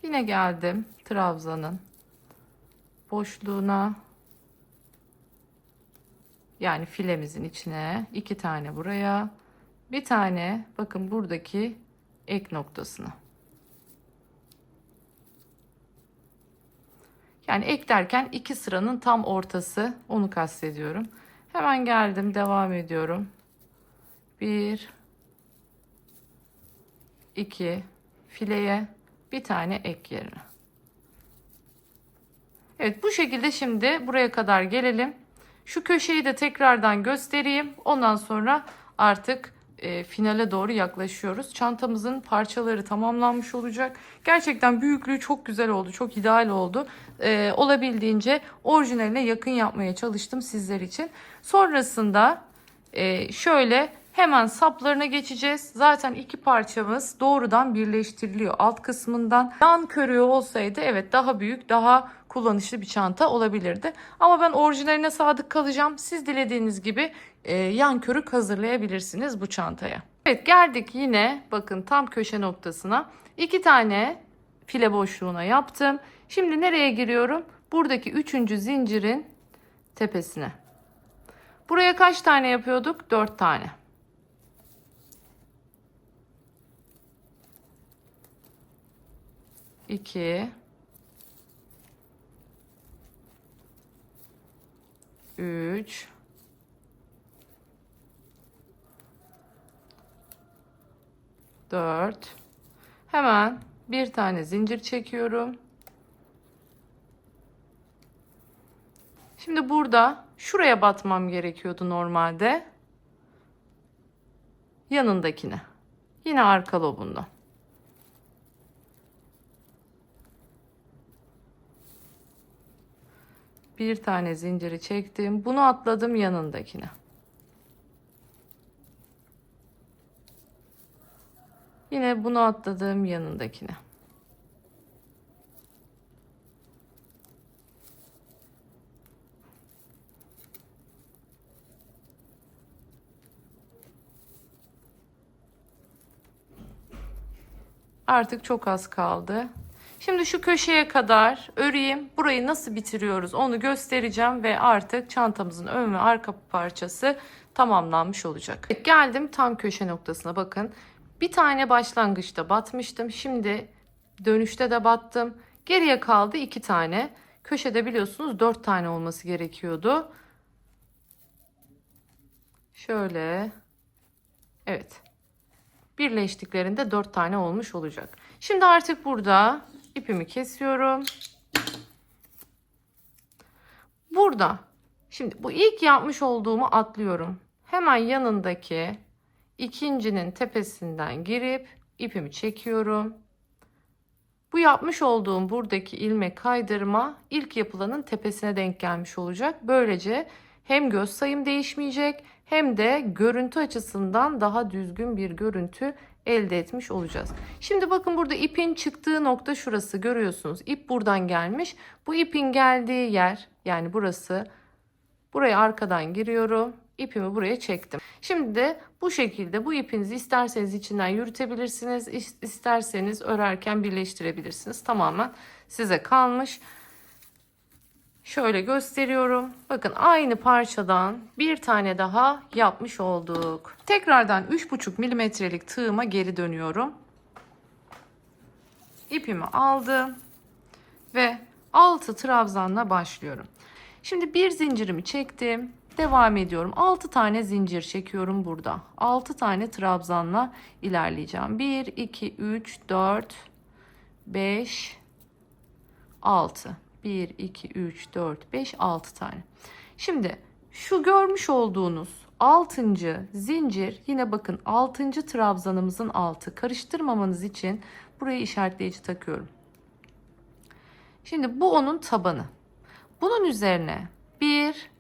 Yine geldim trabzanın boşluğuna, yani filemizin içine 2 tane buraya, bir tane bakın buradaki ek noktasına. Yani ek derken 2 sıranın tam ortası, onu kastediyorum. Hemen geldim, devam ediyorum. 1, 2, fileye bir tane ek yerine. Evet, bu şekilde şimdi buraya kadar gelelim. Şu köşeyi de tekrardan göstereyim. Ondan sonra artık finale doğru yaklaşıyoruz. Çantamızın parçaları tamamlanmış olacak. Gerçekten büyüklüğü çok güzel oldu. Çok ideal oldu. Olabildiğince orijinaline yakın yapmaya çalıştım sizler için. Sonrasında şöyle hemen saplarına geçeceğiz. Zaten iki parçamız doğrudan birleştiriliyor alt kısmından. Yan körüğü olsaydı evet daha büyük, daha kullanışlı bir çanta olabilirdi. Ama ben orijinaline sadık kalacağım. Siz dilediğiniz gibi yan körük hazırlayabilirsiniz bu çantaya. Evet, geldik yine bakın tam köşe noktasına. 2 tane file boşluğuna yaptım. Şimdi nereye giriyorum? Buradaki 3. zincirin tepesine. Buraya kaç tane yapıyorduk? 4 tane. İki, üç, dört. Hemen bir tane zincir çekiyorum. Şimdi burada şuraya batmam gerekiyordu normalde. Yanındakine. Yine arka lobundan. Bir tane zinciri çektim. Bunu atladım yanındakine. Yine bunu atladım yanındakine. Artık çok az kaldı. Şimdi şu köşeye kadar öreyim. Burayı nasıl bitiriyoruz onu göstereceğim ve artık çantamızın ön ve arka parçası tamamlanmış olacak. Evet, geldim tam köşe noktasına bakın. Bir tane başlangıçta batmıştım. Şimdi dönüşte de battım. Geriye kaldı 2 tane. Köşede biliyorsunuz 4 tane olması gerekiyordu. Şöyle. Evet. Birleştiklerinde 4 tane olmuş olacak. Şimdi artık burada ipimi kesiyorum. Burada şimdi bu ilk yapmış olduğumu atlıyorum. Hemen yanındaki ikincinin tepesinden girip ipimi çekiyorum. Bu yapmış olduğum buradaki ilmek kaydırma ilk yapılanın tepesine denk gelmiş olacak. Böylece hem göz sayım değişmeyecek hem de görüntü açısından daha düzgün bir görüntü elde etmiş olacağız. Şimdi bakın burada ipin çıktığı nokta şurası, görüyorsunuz. İp buradan gelmiş. Bu ipin geldiği yer, yani burası. Buraya arkadan giriyorum. ipimi buraya çektim. Şimdi de bu şekilde bu ipinizi isterseniz içinden yürütebilirsiniz, isterseniz örerken birleştirebilirsiniz. Tamamen size kalmış. Şöyle gösteriyorum. Bakın aynı parçadan bir tane daha yapmış olduk. Tekrardan 3,5 milimetrelik tığıma geri dönüyorum. İpimi aldım ve 6 trabzanla başlıyorum. Şimdi bir zincirimi çektim. Devam ediyorum. 6 tane zincir çekiyorum burada. 6 tane trabzanla ilerleyeceğim. 1, 2, 3, 4, 5, 6. 1, 2, 3, 4, 5, 6 tane. Şimdi şu görmüş olduğunuz 6. zincir, yine bakın 6. trabzanımızın altı. Karıştırmamanız için buraya işaretleyici takıyorum. Şimdi bu onun tabanı. Bunun üzerine 1,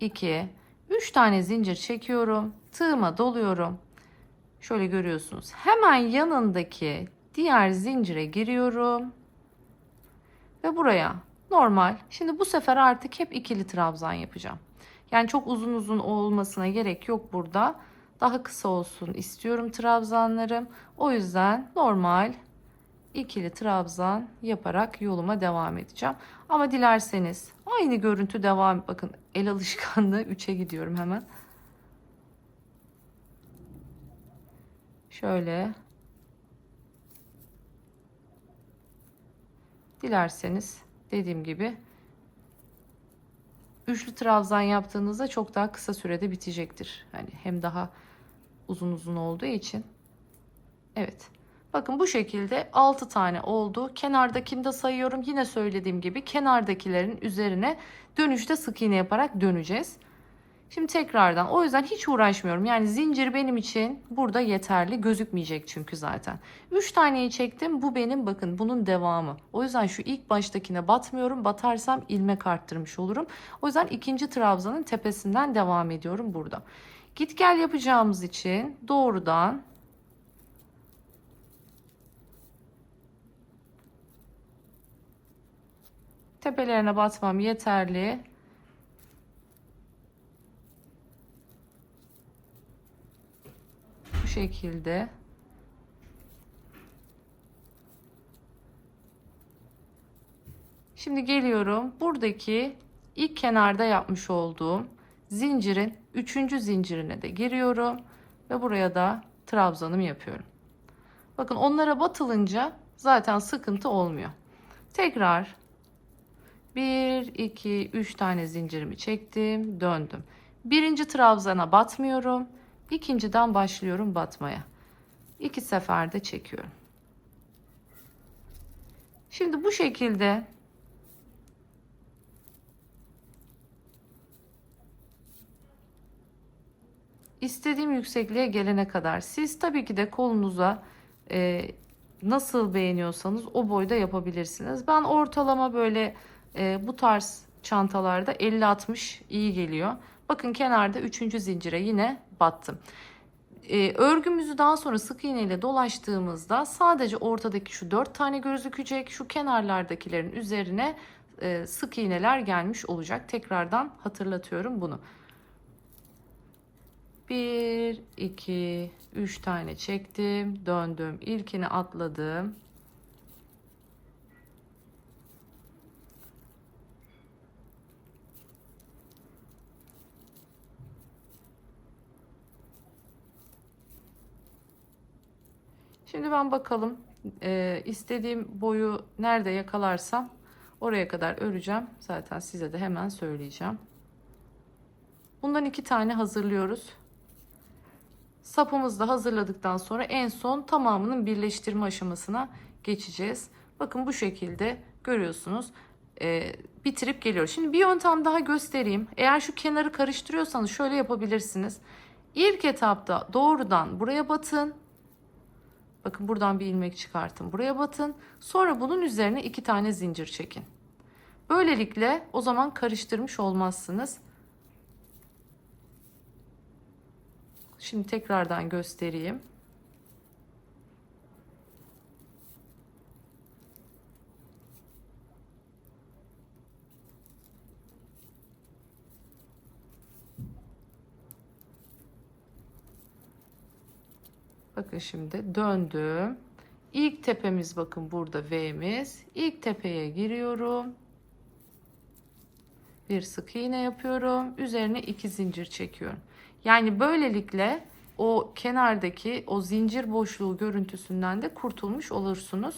2, 3 tane zincir çekiyorum. Tığıma doluyorum. Şöyle görüyorsunuz. Hemen yanındaki diğer zincire giriyorum. Ve buraya normal. Şimdi bu sefer artık hep ikili trabzan yapacağım. Yani çok uzun uzun olmasına gerek yok burada. Daha kısa olsun istiyorum trabzanlarım. O yüzden normal ikili trabzan yaparak yoluma devam edeceğim. Ama dilerseniz aynı görüntü devam. Bakın el alışkanlığı 3'e gidiyorum hemen. Şöyle. Dilerseniz dediğim gibi üçlü trabzan yaptığınızda çok daha kısa sürede bitecektir. Yani hem daha uzun uzun olduğu için. Evet. Bakın bu şekilde 6 tane oldu. Kenardakini de sayıyorum. Yine söylediğim gibi kenardakilerin üzerine dönüşte sık iğne yaparak döneceğiz. Şimdi tekrardan, o yüzden hiç uğraşmıyorum. Yani zincir benim için burada yeterli gözükmeyecek çünkü zaten. 3 taneyi çektim. Bu benim, bakın bunun devamı. O yüzden şu ilk baştakine batmıyorum. Batarsam ilmek arttırmış olurum. O yüzden ikinci trabzanın tepesinden devam ediyorum burada. Git gel yapacağımız için doğrudan tepelerine batmam yeterli. Bu şekilde. Şimdi geliyorum. Buradaki ilk kenarda yapmış olduğum zincirin 3. zincirine de giriyorum ve buraya da trabzanımı yapıyorum. Bakın onlara batılınca zaten sıkıntı olmuyor. Tekrar 1, 2, 3 tane zincirimi çektim, döndüm. Birinci trabzana batmıyorum. İkinciden başlıyorum batmaya. 2 seferde çekiyorum. Şimdi bu şekilde istediğim yüksekliğe gelene kadar, siz tabii ki de kolunuza nasıl beğeniyorsanız o boyda yapabilirsiniz. Ben ortalama böyle bu tarz çantalarda 50-60 iyi geliyor. Bakın kenarda 3. zincire yine battım. Örgümüzü daha sonra sık iğne ile dolaştığımızda sadece ortadaki şu 4 tane gözükecek. Şu kenarlardakilerin üzerine sık iğneler gelmiş olacak. Tekrardan hatırlatıyorum bunu. 1, 2, 3 tane çektim, döndüm, ilkini atladım. Şimdi ben bakalım istediğim boyu nerede yakalarsam oraya kadar öreceğim. Zaten size de hemen söyleyeceğim. Bundan 2 tane hazırlıyoruz. Sapımızı da hazırladıktan sonra en son tamamının birleştirme aşamasına geçeceğiz. Bakın bu şekilde görüyorsunuz. Bitirip geliyoruz. Şimdi bir yöntem daha göstereyim. Eğer şu kenarı karıştırıyorsanız şöyle yapabilirsiniz. İlk etapta doğrudan buraya batın. Bakın buradan bir ilmek çıkartın. Buraya batın. Sonra bunun üzerine 2 tane zincir çekin. Böylelikle o zaman karıştırmış olmazsınız. Şimdi tekrardan göstereyim. Bakın şimdi döndüm. İlk tepemiz bakın burada V'miz. İlk tepeye giriyorum. Bir sık iğne yapıyorum. Üzerine 2 zincir çekiyorum. Yani böylelikle o kenardaki o zincir boşluğu görüntüsünden de kurtulmuş olursunuz.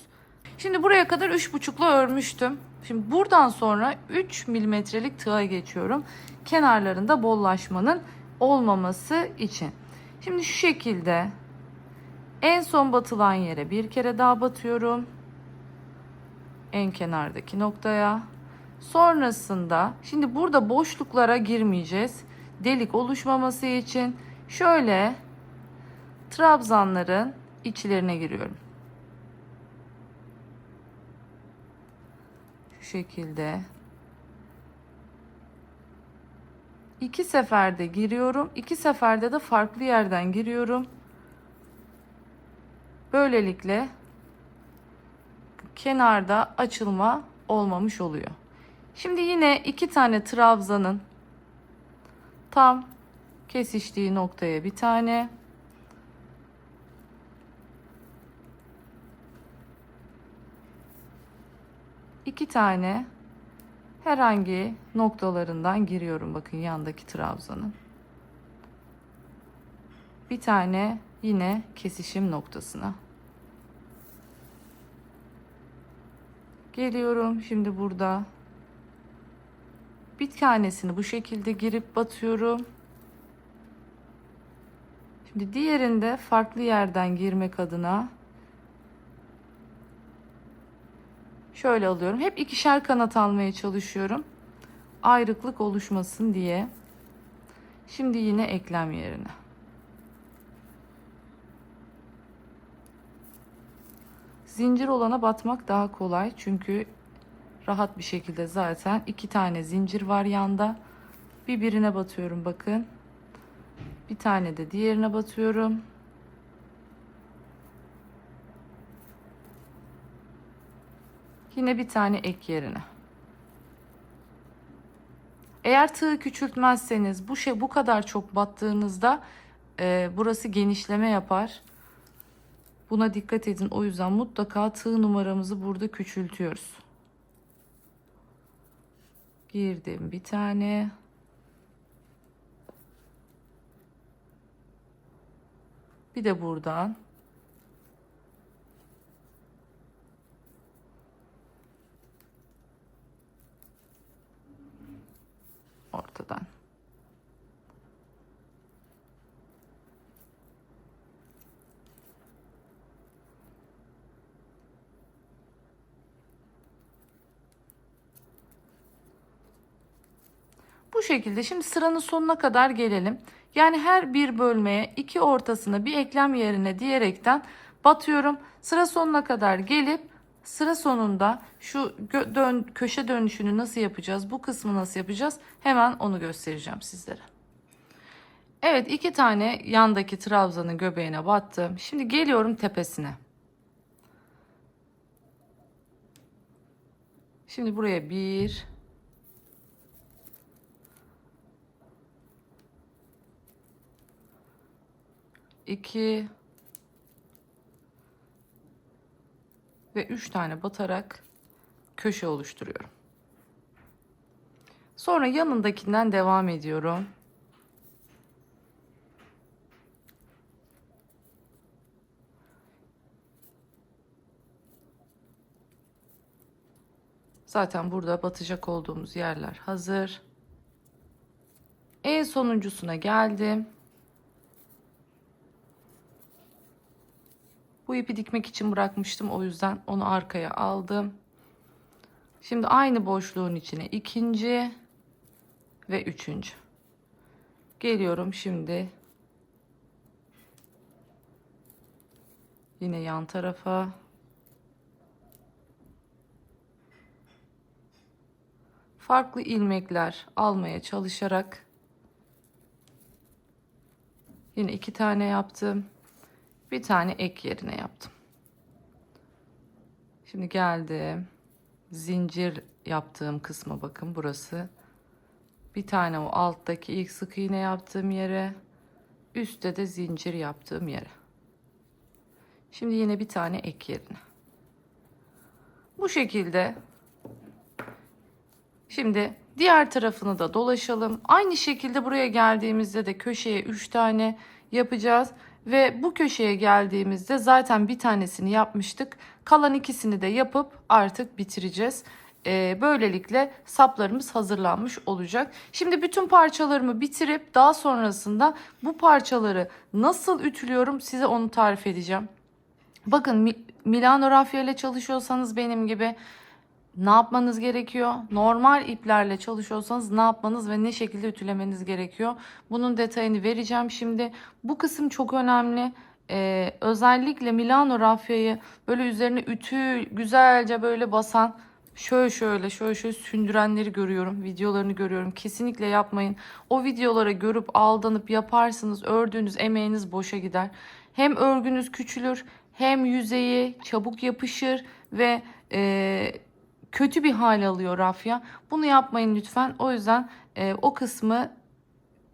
Şimdi buraya kadar 3,5'la örmüştüm. Şimdi buradan sonra 3 milimetrelik tığa geçiyorum. Kenarlarında bollaşmanın olmaması için. Şimdi şu şekilde en son batılan yere bir kere daha batıyorum. En kenardaki noktaya. Sonrasında şimdi burada boşluklara girmeyeceğiz. Delik oluşmaması için şöyle trabzanların içlerine giriyorum. Şu şekilde. 2 seferde giriyorum. 2 seferde de farklı yerden giriyorum. Böylelikle kenarda açılma olmamış oluyor. Şimdi yine 2 tane trabzanın tam kesiştiği noktaya bir tane. İki tane herhangi noktalarından giriyorum. Bakın yandaki trabzanın. Bir tane yine kesişim noktasına. Geliyorum şimdi burada. Bir tanesini bu şekilde girip batıyorum. Şimdi diğerinde farklı yerden girmek adına şöyle alıyorum. Hep ikişer kanat almaya çalışıyorum. Ayrıklık oluşmasın diye. Şimdi yine eklem yerine. Zincir olana batmak daha kolay. Çünkü rahat bir şekilde zaten 2 tane zincir var yanda. Birine batıyorum bakın. Bir tane de diğerine batıyorum. Yine bir tane ek yerine. Eğer tığı küçültmezseniz bu kadar çok battığınızda burası genişleme yapar. Buna dikkat edin. O yüzden mutlaka tığ numaramızı burada küçültüyoruz. Girdim bir tane. Bir de buradan. Ortadan. Bu şekilde şimdi sıranın sonuna kadar gelelim. Yani her bir bölmeye 2 ortasına bir eklem yerine diyerekten batıyorum. Sıra sonuna kadar gelip sıra sonunda şu köşe dönüşünü nasıl yapacağız? Bu kısmı nasıl yapacağız? Hemen onu göstereceğim sizlere. Evet, 2 tane yandaki trabzanın göbeğine battım. Şimdi geliyorum tepesine. Şimdi buraya 1 2 ve 3 tane batarak köşe oluşturuyorum. Sonra yanındakinden devam ediyorum. Zaten burada batacak olduğumuz yerler hazır. En sonuncusuna geldim. Bu ipi dikmek için bırakmıştım. O yüzden onu arkaya aldım. Şimdi aynı boşluğun içine ikinci ve üçüncü. Geliyorum şimdi. Yine yan tarafa. Farklı ilmekler almaya çalışarak yine 2 tane yaptım. Bir tane ek yerine yaptım. Şimdi geldim. Zincir yaptığım kısma bakın, burası. Bir tane o alttaki ilk sık iğne yaptığım yere, üstte de zincir yaptığım yere. Şimdi yine bir tane ek yerine. Bu şekilde. Şimdi diğer tarafını da dolaşalım. Aynı şekilde buraya geldiğimizde de köşeye 3 tane yapacağız. Ve bu köşeye geldiğimizde zaten bir tanesini yapmıştık. Kalan ikisini de yapıp artık bitireceğiz. Böylelikle saplarımız hazırlanmış olacak. Şimdi bütün parçalarımı bitirip daha sonrasında bu parçaları nasıl ütülüyorum size onu tarif edeceğim. Bakın Milano rafya ile çalışıyorsanız benim gibi ne yapmanız gerekiyor? Normal iplerle çalışıyorsanız ne yapmanız ve ne şekilde ütülemeniz gerekiyor? Bunun detayını vereceğim şimdi. Bu kısım çok önemli. Özellikle Milano rafyayı böyle üzerine ütü güzelce böyle basan şöyle sündürenleri görüyorum. Videolarını görüyorum. Kesinlikle yapmayın. O videolara görüp aldanıp yaparsınız. Ördüğünüz emeğiniz boşa gider. Hem örgünüz küçülür hem yüzeyi çabuk yapışır ve kötü bir hal alıyor rafya. Bunu yapmayın lütfen. O yüzden o kısmı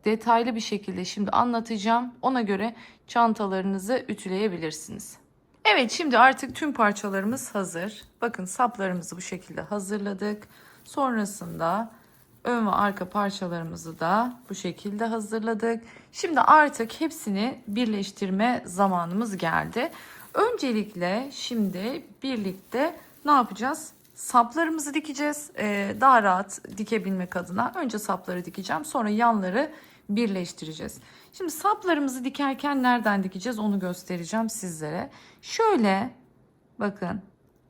detaylı bir şekilde şimdi anlatacağım. Ona göre çantalarınızı ütüleyebilirsiniz. Evet, şimdi artık tüm parçalarımız hazır. Bakın saplarımızı bu şekilde hazırladık. Sonrasında ön ve arka parçalarımızı da bu şekilde hazırladık. Şimdi artık hepsini birleştirme zamanımız geldi. Öncelikle şimdi birlikte ne yapacağız? Saplarımızı dikeceğiz. Daha rahat dikebilmek adına önce sapları dikeceğim. Sonra yanları birleştireceğiz. Şimdi saplarımızı dikerken nereden dikeceğiz onu göstereceğim sizlere. Şöyle bakın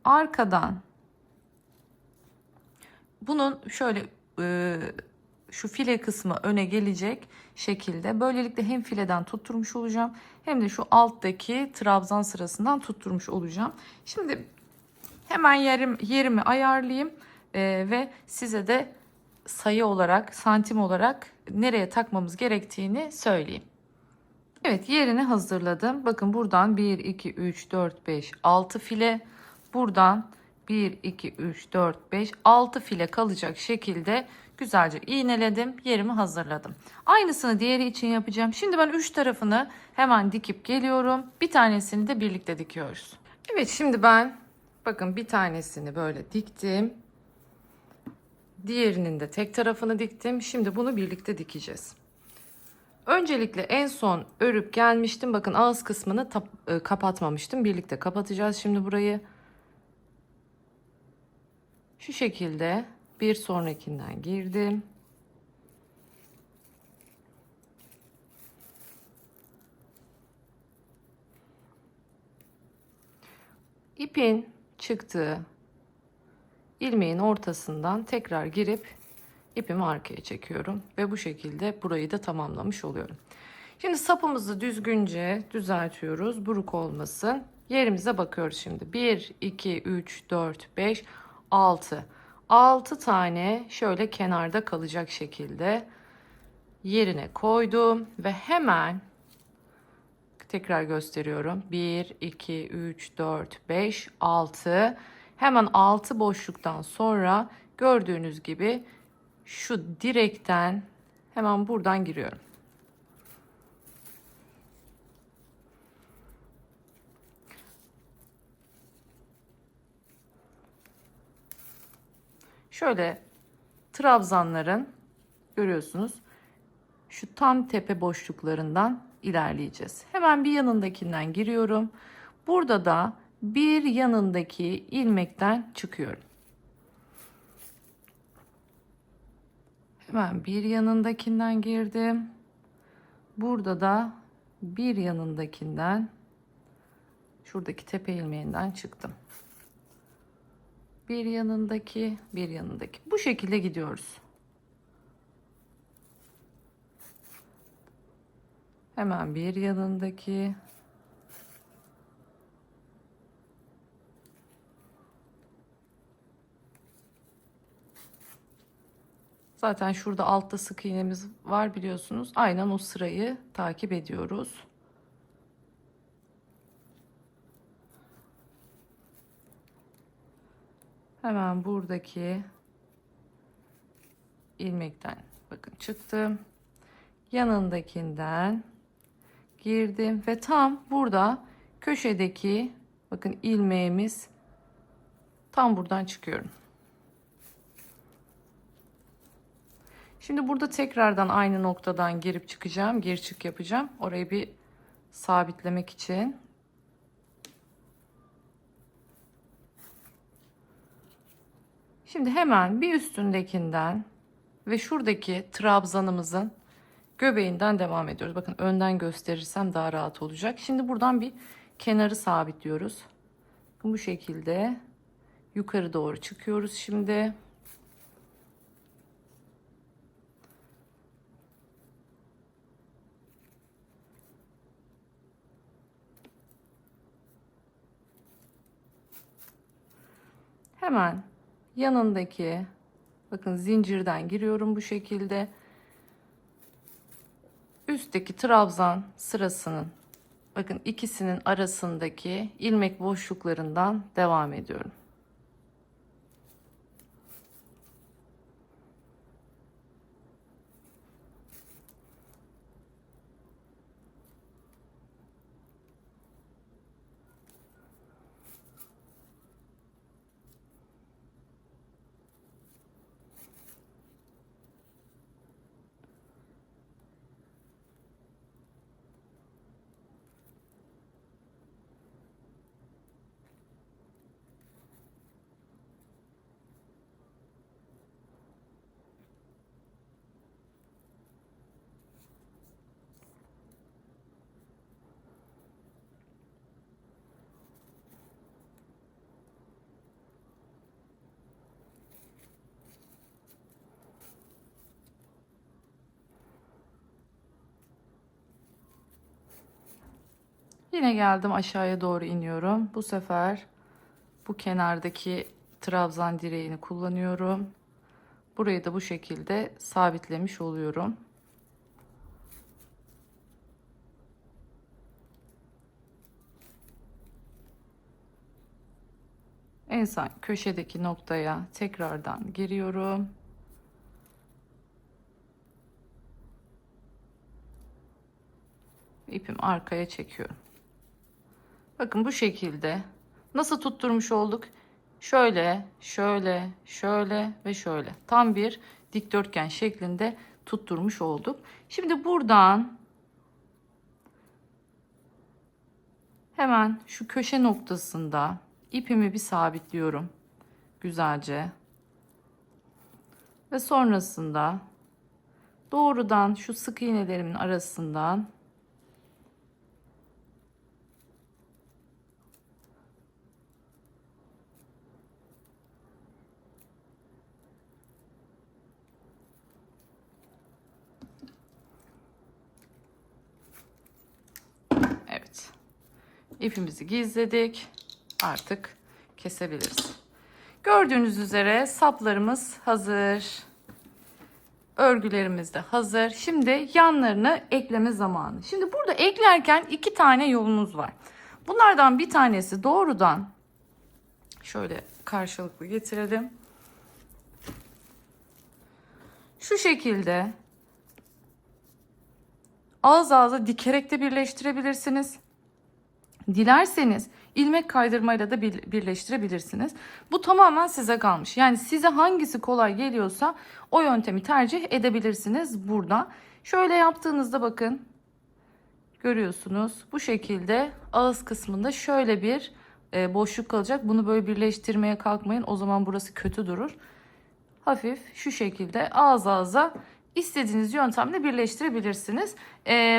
arkadan bunun şöyle şu file kısmı öne gelecek şekilde. Böylelikle hem fileden tutturmuş olacağım hem de şu alttaki trabzan sırasından tutturmuş olacağım. Şimdi hemen yerimi ayarlayayım ve size de sayı olarak, santim olarak nereye takmamız gerektiğini söyleyeyim. Evet, yerini hazırladım. Bakın buradan 1, 2, 3, 4, 5, 6 file. Buradan 1, 2, 3, 4, 5, 6 file kalacak şekilde güzelce iğneledim. Yerimi hazırladım. Aynısını diğeri için yapacağım. Şimdi ben 3 tarafını hemen dikip geliyorum. Bir tanesini de birlikte dikiyoruz. Evet, şimdi ben bakın bir tanesini böyle diktim. Diğerinin de tek tarafını diktim. Şimdi bunu birlikte dikeceğiz. Öncelikle en son örüp gelmiştim. Bakın ağız kısmını kapatmamıştım. Birlikte kapatacağız şimdi burayı. Şu şekilde bir sonrakinden girdim. İpin çıktığı ilmeğin ortasından tekrar girip ipimi arkaya çekiyorum ve bu şekilde burayı da tamamlamış oluyorum. Şimdi sapımızı düzgünce düzeltiyoruz. Buruk olmasın. Yerimize bakıyoruz şimdi. 1, 2, 3, 4, 5, 6. 6 tane şöyle kenarda kalacak şekilde yerine koydum ve hemen tekrar gösteriyorum. 1, 2, 3, 4, 5, 6. Hemen 6 boşluktan sonra gördüğünüz gibi şu direkten hemen buradan giriyorum. Şöyle trabzanların görüyorsunuz şu tam tepe boşluklarından ilerleyeceğiz. Hemen bir yanındakinden giriyorum. Burada da bir yanındaki ilmekten çıkıyorum. Hemen bir yanındakinden girdim. Burada da bir yanındakinden şuradaki tepe ilmeğinden çıktım. Bir yanındaki, bir yanındaki. Bu şekilde gidiyoruz. Hemen bir yanındaki. Zaten şurada altta sık iğnemiz var biliyorsunuz. Aynen o sırayı takip ediyoruz. Hemen buradaki ilmekten bakın çıktım. Yanındakinden girdim ve tam burada köşedeki bakın ilmeğimiz tam buradan çıkıyorum. Şimdi burada tekrardan aynı noktadan girip çıkacağım. Gir çık yapacağım. Orayı bir sabitlemek için. Şimdi hemen bir üstündekinden ve şuradaki trabzanımızın göbeğinden devam ediyoruz. Bakın önden gösterirsem daha rahat olacak. Şimdi buradan bir kenarı sabitliyoruz. Bu şekilde yukarı doğru çıkıyoruz şimdi. Hemen yanındaki bakın zincirden giriyorum bu şekilde. Üstteki trabzan sırasının bakın ikisinin arasındaki ilmek boşluklarından devam ediyorum. Yine geldim aşağıya doğru iniyorum. Bu sefer bu kenardaki trabzan direğini kullanıyorum. Burayı da bu şekilde sabitlemiş oluyorum. En son köşedeki noktaya tekrardan giriyorum. İpimi arkaya çekiyorum. Bakın bu şekilde nasıl tutturmuş olduk? Şöyle, şöyle, şöyle ve şöyle. Tam bir dikdörtgen şeklinde tutturmuş olduk. Şimdi buradan hemen şu köşe noktasında ipimi bir sabitliyorum. Güzelce. Ve sonrasında doğrudan şu sık iğnelerimin arasından evet, ipimizi gizledik. Artık kesebiliriz. Gördüğünüz üzere saplarımız hazır. Örgülerimiz de hazır. Şimdi yanlarını ekleme zamanı. Şimdi burada eklerken iki tane yolumuz var. Bunlardan bir tanesi doğrudan şöyle karşılıklı getirelim. Şu şekilde ağız ağza dikerek de birleştirebilirsiniz. Dilerseniz ilmek kaydırmayla da birleştirebilirsiniz. Bu tamamen size kalmış. Yani size hangisi kolay geliyorsa o yöntemi tercih edebilirsiniz burada. Şöyle yaptığınızda bakın görüyorsunuz. Bu şekilde ağız kısmında şöyle bir boşluk kalacak. Bunu böyle birleştirmeye kalkmayın. O zaman burası kötü durur. Hafif şu şekilde ağız ağza istediğiniz yöntemle birleştirebilirsiniz.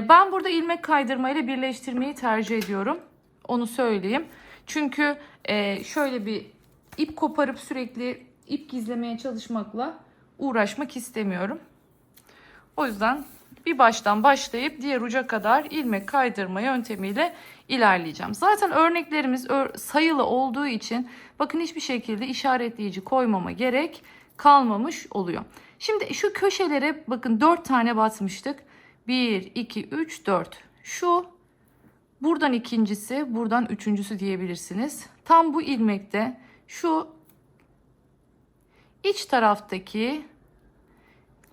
Ben burada ilmek kaydırma ile birleştirmeyi tercih ediyorum. Onu söyleyeyim. Çünkü şöyle bir ip koparıp sürekli ip gizlemeye çalışmakla uğraşmak istemiyorum. O yüzden bir baştan başlayıp diğer uca kadar ilmek kaydırma yöntemiyle ilerleyeceğim. Zaten örneklerimiz sayılı olduğu için bakın hiçbir şekilde işaretleyici koymama gerek kalmamış oluyor. Şimdi şu köşelere bakın 4 tane batmıştık. 1, 2, 3, 4. Şu buradan ikincisi, buradan üçüncüsü diyebilirsiniz. Tam bu ilmekte şu iç taraftaki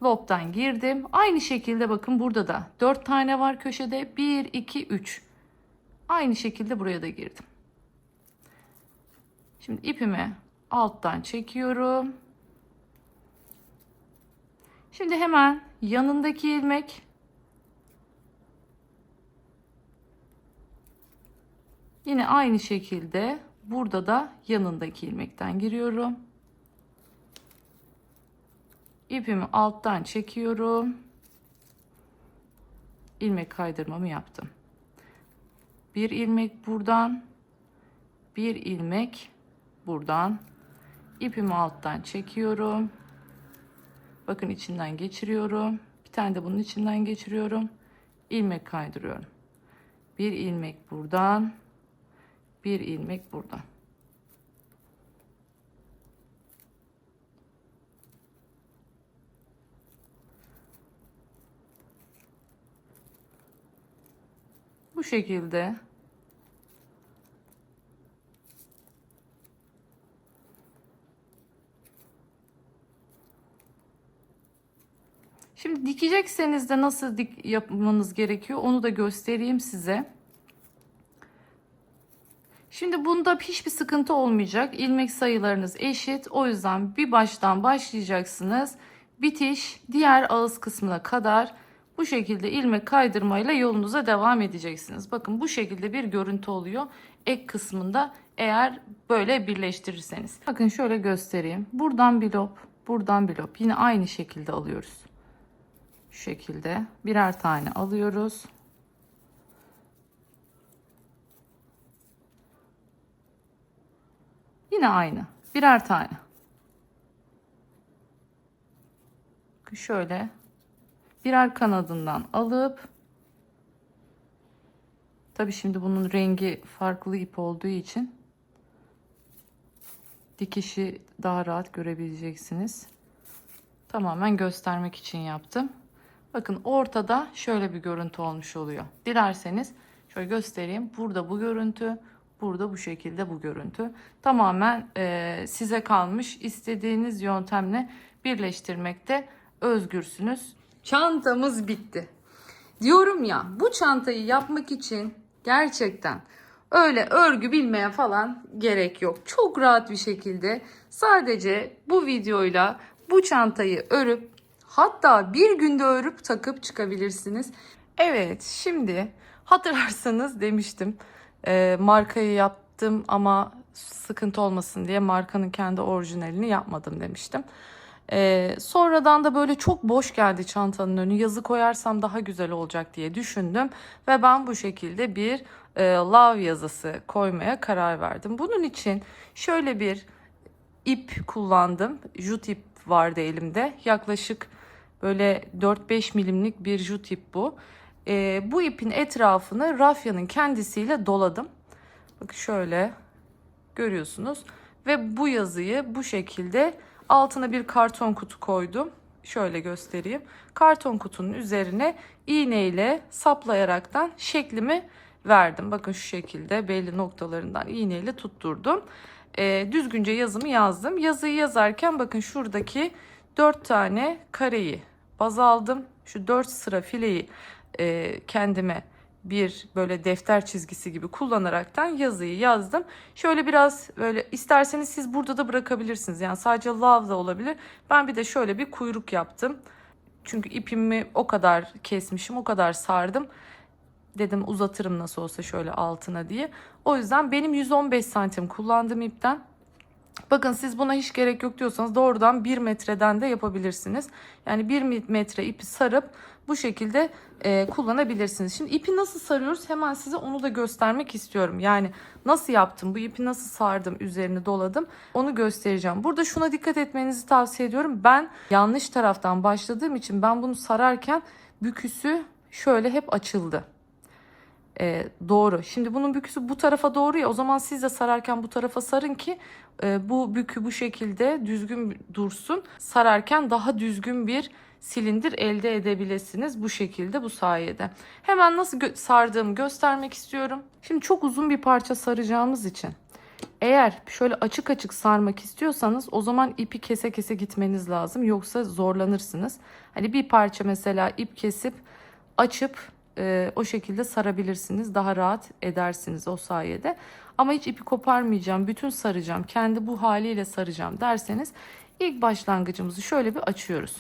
lobdan girdim. Aynı şekilde bakın burada da 4 tane var köşede. 1, 2, 3. Aynı şekilde buraya da girdim. Şimdi ipimi alttan çekiyorum. Şimdi hemen yanındaki ilmek, yine aynı şekilde burada da yanındaki ilmekten giriyorum. İpimi alttan çekiyorum. İlmek kaydırmamı yaptım. Bir ilmek buradan, bir ilmek buradan. İpimi alttan çekiyorum. Bakın içinden geçiriyorum. Bir tane de bunun içinden geçiriyorum. İlmek kaydırıyorum. Bir ilmek buradan, bir ilmek buradan. Bu şekilde şimdi dikecekseniz de nasıl yapmanız gerekiyor onu da göstereyim size. Şimdi bunda hiçbir sıkıntı olmayacak. İlmek sayılarınız eşit. O yüzden bir baştan başlayacaksınız. Bitiş diğer ağız kısmına kadar bu şekilde ilmek kaydırmayla yolunuza devam edeceksiniz. Bakın bu şekilde bir görüntü oluyor ek kısmında eğer böyle birleştirirseniz. Bakın şöyle göstereyim. Buradan bir lob, buradan bir lob. Yine aynı şekilde alıyoruz. Şu şekilde birer tane alıyoruz. Yine aynı. Birer tane. Şöyle birer kanadından alıp, tabii şimdi bunun rengi farklı ip olduğu için dikişi daha rahat görebileceksiniz. Tamamen göstermek için yaptım. Bakın ortada şöyle bir görüntü olmuş oluyor. Dilerseniz şöyle göstereyim. Burada bu görüntü, burada bu şekilde bu görüntü. Tamamen size kalmış. İstediğiniz yöntemle birleştirmekte özgürsünüz. Çantamız bitti. Diyorum ya, bu çantayı yapmak için gerçekten öyle örgü bilmeye falan gerek yok. Çok rahat bir şekilde sadece bu videoyla bu çantayı örüp, hatta bir günde örüp takıp çıkabilirsiniz. Evet, şimdi hatırlarsanız demiştim markayı yaptım ama sıkıntı olmasın diye markanın kendi orijinalini yapmadım demiştim. Sonradan da böyle çok boş geldi çantanın önü. Yazı koyarsam daha güzel olacak diye düşündüm. Ve ben bu şekilde bir love yazısı koymaya karar verdim. Bunun için şöyle bir ip kullandım. Jut ip vardı elimde. Yaklaşık böyle 4-5 milimlik bir jut ip bu. Bu ipin etrafını rafyanın kendisiyle doladım. Bakın şöyle görüyorsunuz. Ve bu yazıyı bu şekilde altına bir karton kutu koydum. Şöyle göstereyim. Karton kutunun üzerine iğneyle saplayaraktan şeklimi verdim. Bakın şu şekilde belli noktalarından iğneyle tutturdum. Düzgünce yazımı yazdım. Yazıyı yazarken bakın şuradaki 4 tane kareyi baz aldım. Şu 4 sıra fileyi kendime bir böyle defter çizgisi gibi kullanaraktan yazıyı yazdım. Şöyle biraz böyle isterseniz siz burada da bırakabilirsiniz. Yani sadece love da olabilir. Ben bir de şöyle bir kuyruk yaptım. Çünkü ipimi o kadar kesmişim, o kadar sardım. Dedim uzatırım nasıl olsa şöyle altına diye. O yüzden benim 115 santim kullandığım ipten. Bakın siz buna hiç gerek yok diyorsanız doğrudan 1 metreden de yapabilirsiniz. Yani 1 metre ipi sarıp bu şekilde kullanabilirsiniz. Şimdi ipi nasıl sarıyoruz hemen size onu da göstermek istiyorum. Yani nasıl yaptım, bu ipi nasıl sardım, üzerini doladım onu göstereceğim. Burada şuna dikkat etmenizi tavsiye ediyorum. Ben yanlış taraftan başladığım için ben bunu sararken büküsü şöyle hep açıldı. Doğru. Şimdi bunun büküsü bu tarafa doğru ya, o zaman siz de sararken bu tarafa sarın ki bu bükü bu şekilde düzgün dursun. Sararken daha düzgün bir silindir elde edebilirsiniz bu şekilde, bu sayede. Hemen nasıl sardığımı göstermek istiyorum. Şimdi çok uzun bir parça saracağımız için eğer şöyle açık açık sarmak istiyorsanız o zaman ipi kese kese gitmeniz lazım. Yoksa zorlanırsınız. Hani bir parça mesela ip kesip açıp o şekilde sarabilirsiniz. Daha rahat edersiniz o sayede. Ama hiç ipi koparmayacağım, bütün saracağım, kendi bu haliyle saracağım derseniz ilk başlangıcımızı şöyle bir açıyoruz.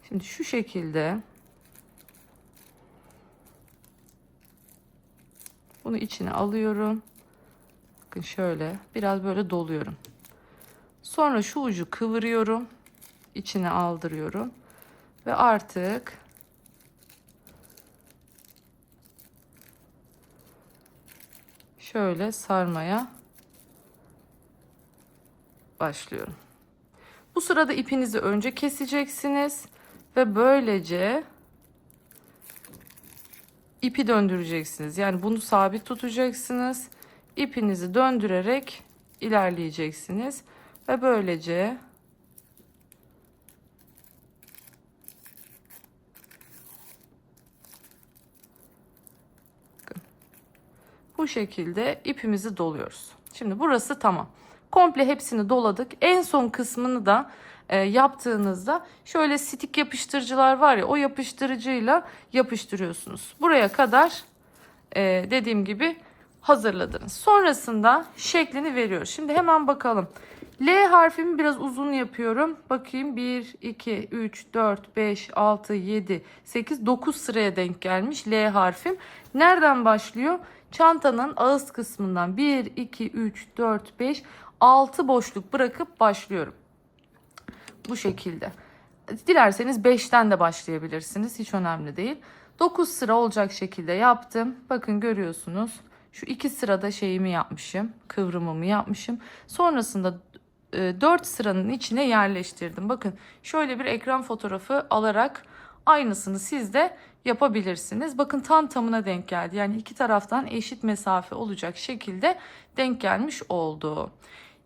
Şimdi şu şekilde bunu içine alıyorum. Bakın şöyle biraz böyle doluyorum. Sonra şu ucu kıvırıyorum. İçine aldırıyorum. Ve artık şöyle sarmaya başlıyorum. Bu sırada ipinizi önce keseceksiniz ve böylece ipi döndüreceksiniz. Yani bunu sabit tutacaksınız. İpinizi döndürerek ilerleyeceksiniz ve böylece bu şekilde ipimizi doluyoruz. Şimdi burası tamam. Komple hepsini doladık. En son kısmını da yaptığınızda şöyle stik yapıştırıcılar var ya, o yapıştırıcıyla yapıştırıyorsunuz. Buraya kadar dediğim gibi hazırladınız. Sonrasında şeklini veriyoruz. Şimdi hemen bakalım. L harfimi biraz uzun yapıyorum. Bakayım 1, 2, 3, 4, 5, 6, 7, 8, 9 sıraya denk gelmiş L harfim. Nereden başlıyor? Çantanın ağız kısmından 1, 2, 3, 4, 5, 6 boşluk bırakıp başlıyorum. Bu şekilde. Dilerseniz 5'ten de başlayabilirsiniz. Hiç önemli değil. 9 sıra olacak şekilde yaptım. Bakın görüyorsunuz. Şu 2 sırada şeyimi yapmışım. Kıvrımımı yapmışım. Sonrasında 4 sıranın içine yerleştirdim. Bakın şöyle bir ekran fotoğrafı alarak aynısını siz de yapabilirsiniz. Bakın tam tamına denk geldi. Yani iki taraftan eşit mesafe olacak şekilde denk gelmiş oldu.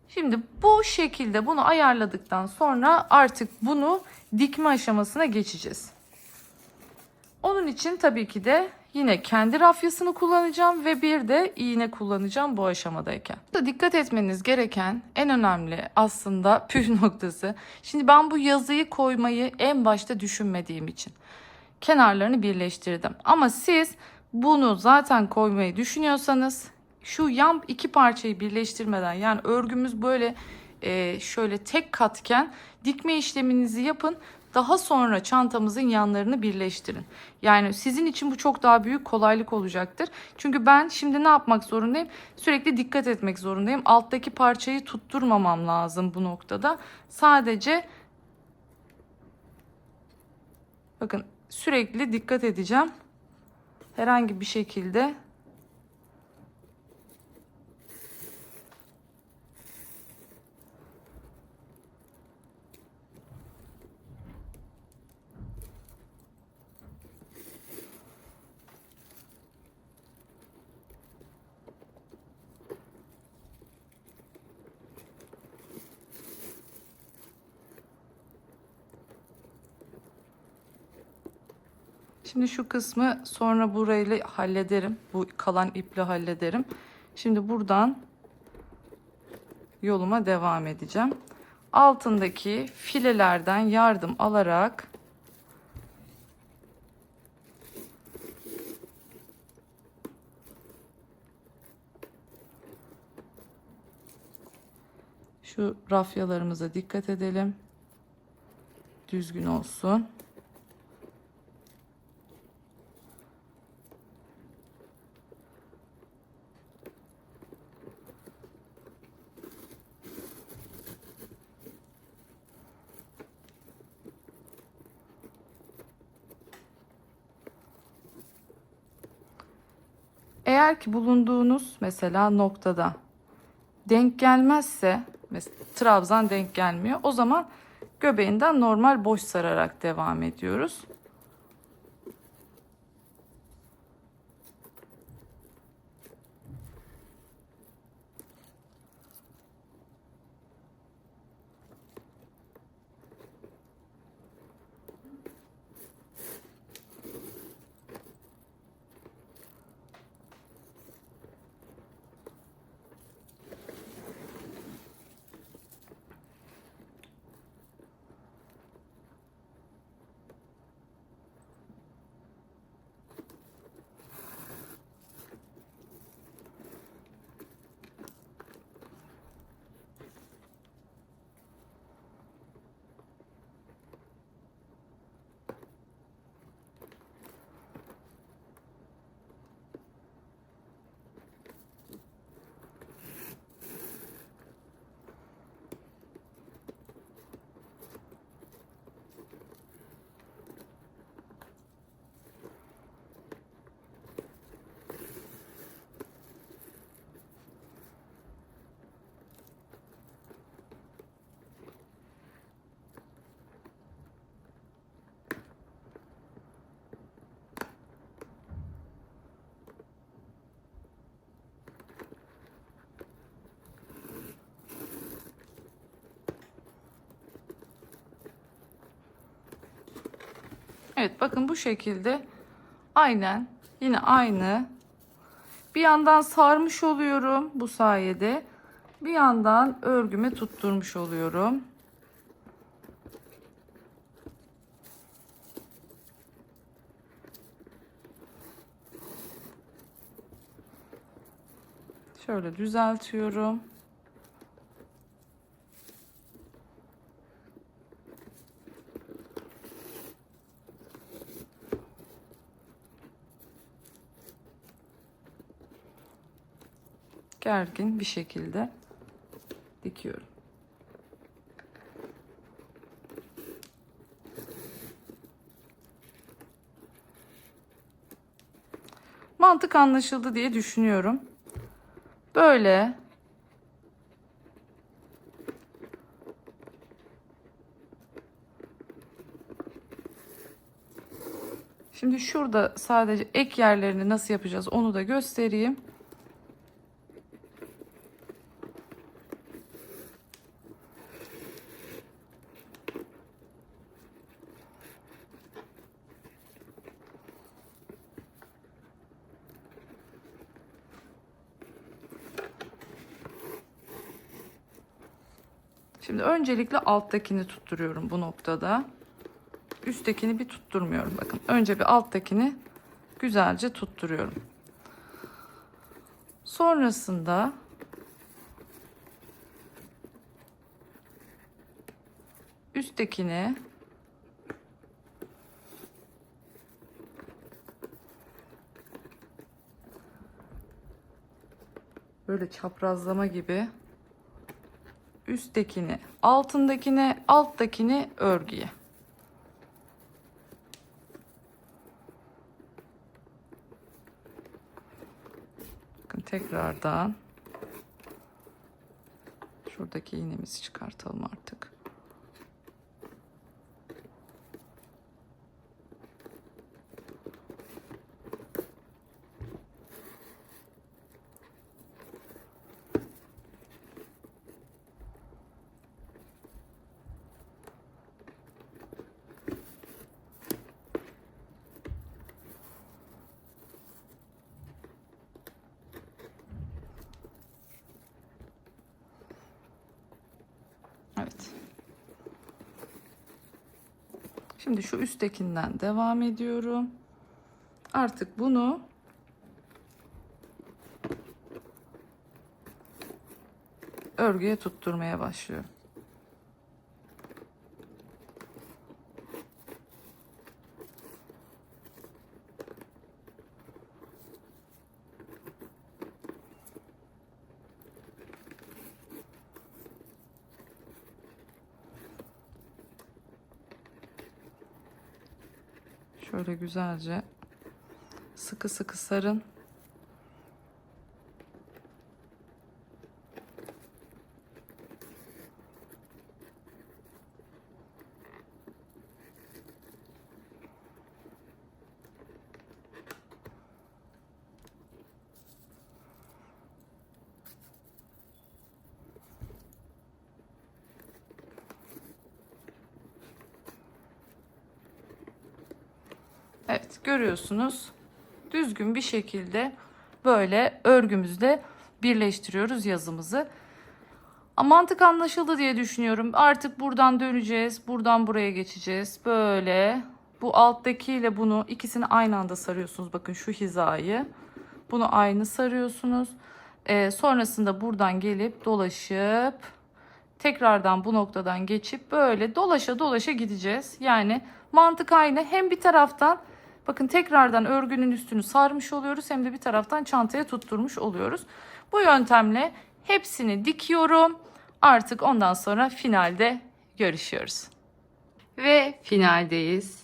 Şimdi bu şekilde bunu ayarladıktan sonra artık bunu dikme aşamasına geçeceğiz. Onun için tabii ki de yine kendi rafyasını kullanacağım ve bir de iğne kullanacağım bu aşamadayken. Burada dikkat etmeniz gereken en önemli aslında püf noktası. Şimdi ben bu yazıyı koymayı en başta düşünmediğim için kenarlarını birleştirdim. Ama siz bunu zaten koymayı düşünüyorsanız şu yan iki parçayı birleştirmeden, yani örgümüz böyle şöyle tek katken dikme işleminizi yapın. Daha sonra çantamızın yanlarını birleştirin. Yani sizin için bu çok daha büyük kolaylık olacaktır. Çünkü ben şimdi ne yapmak zorundayım? Sürekli dikkat etmek zorundayım. Alttaki parçayı tutturmamam lazım bu noktada. Sadece bakın sürekli dikkat edeceğim. Herhangi bir şekilde şimdi şu kısmı sonra burayla hallederim. Bu kalan iple hallederim. Şimdi buradan yoluma devam edeceğim. Altındaki filelerden yardım alarak şu rafyalarımıza dikkat edelim. Düzgün olsun. Eğer ki bulunduğunuz mesela noktada denk gelmezse, mesela trabzan denk gelmiyor, o zaman göbeğinden normal boş sararak devam ediyoruz. Evet, bakın bu şekilde aynen yine aynı. Bir yandan sarmış oluyorum bu sayede. Bir yandan örgüme tutturmuş oluyorum. Şöyle düzeltiyorum. Gergin bir şekilde dikiyorum. Mantık anlaşıldı diye düşünüyorum. Böyle şimdi şurada sadece ek yerlerini nasıl yapacağız onu da göstereyim. Şimdi öncelikle alttakini tutturuyorum bu noktada. Üsttekini bir tutturmuyorum. Bakın önce bir alttakini güzelce tutturuyorum. Sonrasında üsttekini böyle çaprazlama gibi üsttekini altındakine, alttakini örgüye. Bakın tekrardan şuradaki iğnemizi çıkartalım artık. Evet. Şimdi şu üsttekinden devam ediyorum. Artık bunu örgüye tutturmaya başlıyorum. Şöyle güzelce sıkı sıkı sarın. Evet, görüyorsunuz. Düzgün bir şekilde böyle örgümüzle birleştiriyoruz yazımızı. Mantık anlaşıldı diye düşünüyorum. Artık buradan döneceğiz. Buradan buraya geçeceğiz. Böyle bu alttakiyle bunu ikisini aynı anda sarıyorsunuz. Bakın şu hizayı. Bunu aynı sarıyorsunuz. Sonrasında buradan gelip dolaşıp tekrardan bu noktadan geçip böyle dolaşa dolaşa gideceğiz. Yani mantık aynı. Hem bir taraftan bakın tekrardan örgünün üstünü sarmış oluyoruz, hem de bir taraftan çantaya tutturmuş oluyoruz. Bu yöntemle hepsini dikiyorum. Artık ondan sonra finalde görüşüyoruz. Ve finaldeyiz.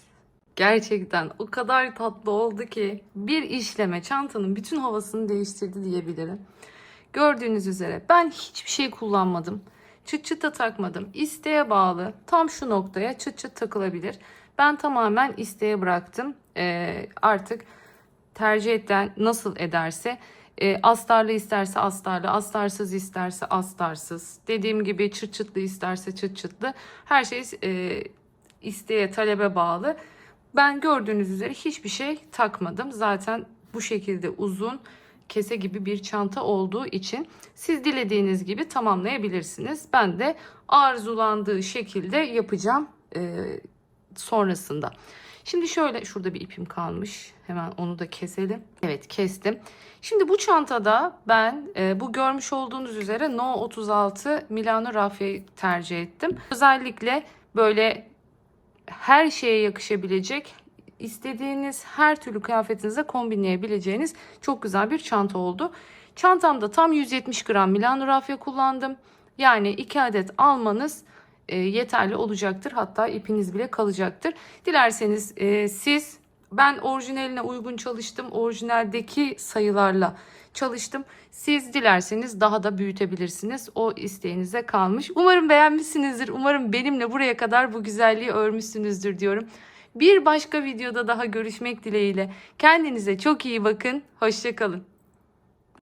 Gerçekten o kadar tatlı oldu ki bir işleme çantanın bütün havasını değiştirdi diyebilirim. Gördüğünüz üzere ben hiçbir şey kullanmadım. Çıt çıt da takmadım. İsteğe bağlı. Tam şu noktaya çıt çıt takılabilir. Ben tamamen isteğe bıraktım. Artık tercih eden nasıl ederse. Astarlı isterse astarlı, astarsız isterse astarsız. Dediğim gibi çıt çıtlı isterse çıt çıtlı. Her şey isteğe, talebe bağlı. Ben gördüğünüz üzere hiçbir şey takmadım. Zaten bu şekilde uzun kese gibi bir çanta olduğu için siz dilediğiniz gibi tamamlayabilirsiniz. Ben de arzulandığı şekilde yapacağım sonrasında. Şimdi şöyle, şurada bir ipim kalmış. Hemen onu da keselim. Evet, kestim. Şimdi bu çantada ben bu görmüş olduğunuz üzere No 36 Milano Raffia'yı tercih ettim. Özellikle böyle her şeye yakışabilecek, istediğiniz her türlü kıyafetinize kombinleyebileceğiniz çok güzel bir çanta oldu. Çantamda tam 170 gram Milano Raffia kullandım. Yani 2 adet almanız yeterli olacaktır. Hatta ipiniz bile kalacaktır. Dilerseniz ben orijinaline uygun çalıştım. Orijinaldeki sayılarla çalıştım. Siz dilerseniz daha da büyütebilirsiniz. O isteğinize kalmış. Umarım beğenmişsinizdir. Umarım benimle buraya kadar bu güzelliği örmüşsünüzdür diyorum. Bir başka videoda daha görüşmek dileğiyle. Kendinize çok iyi bakın. Hoşça kalın.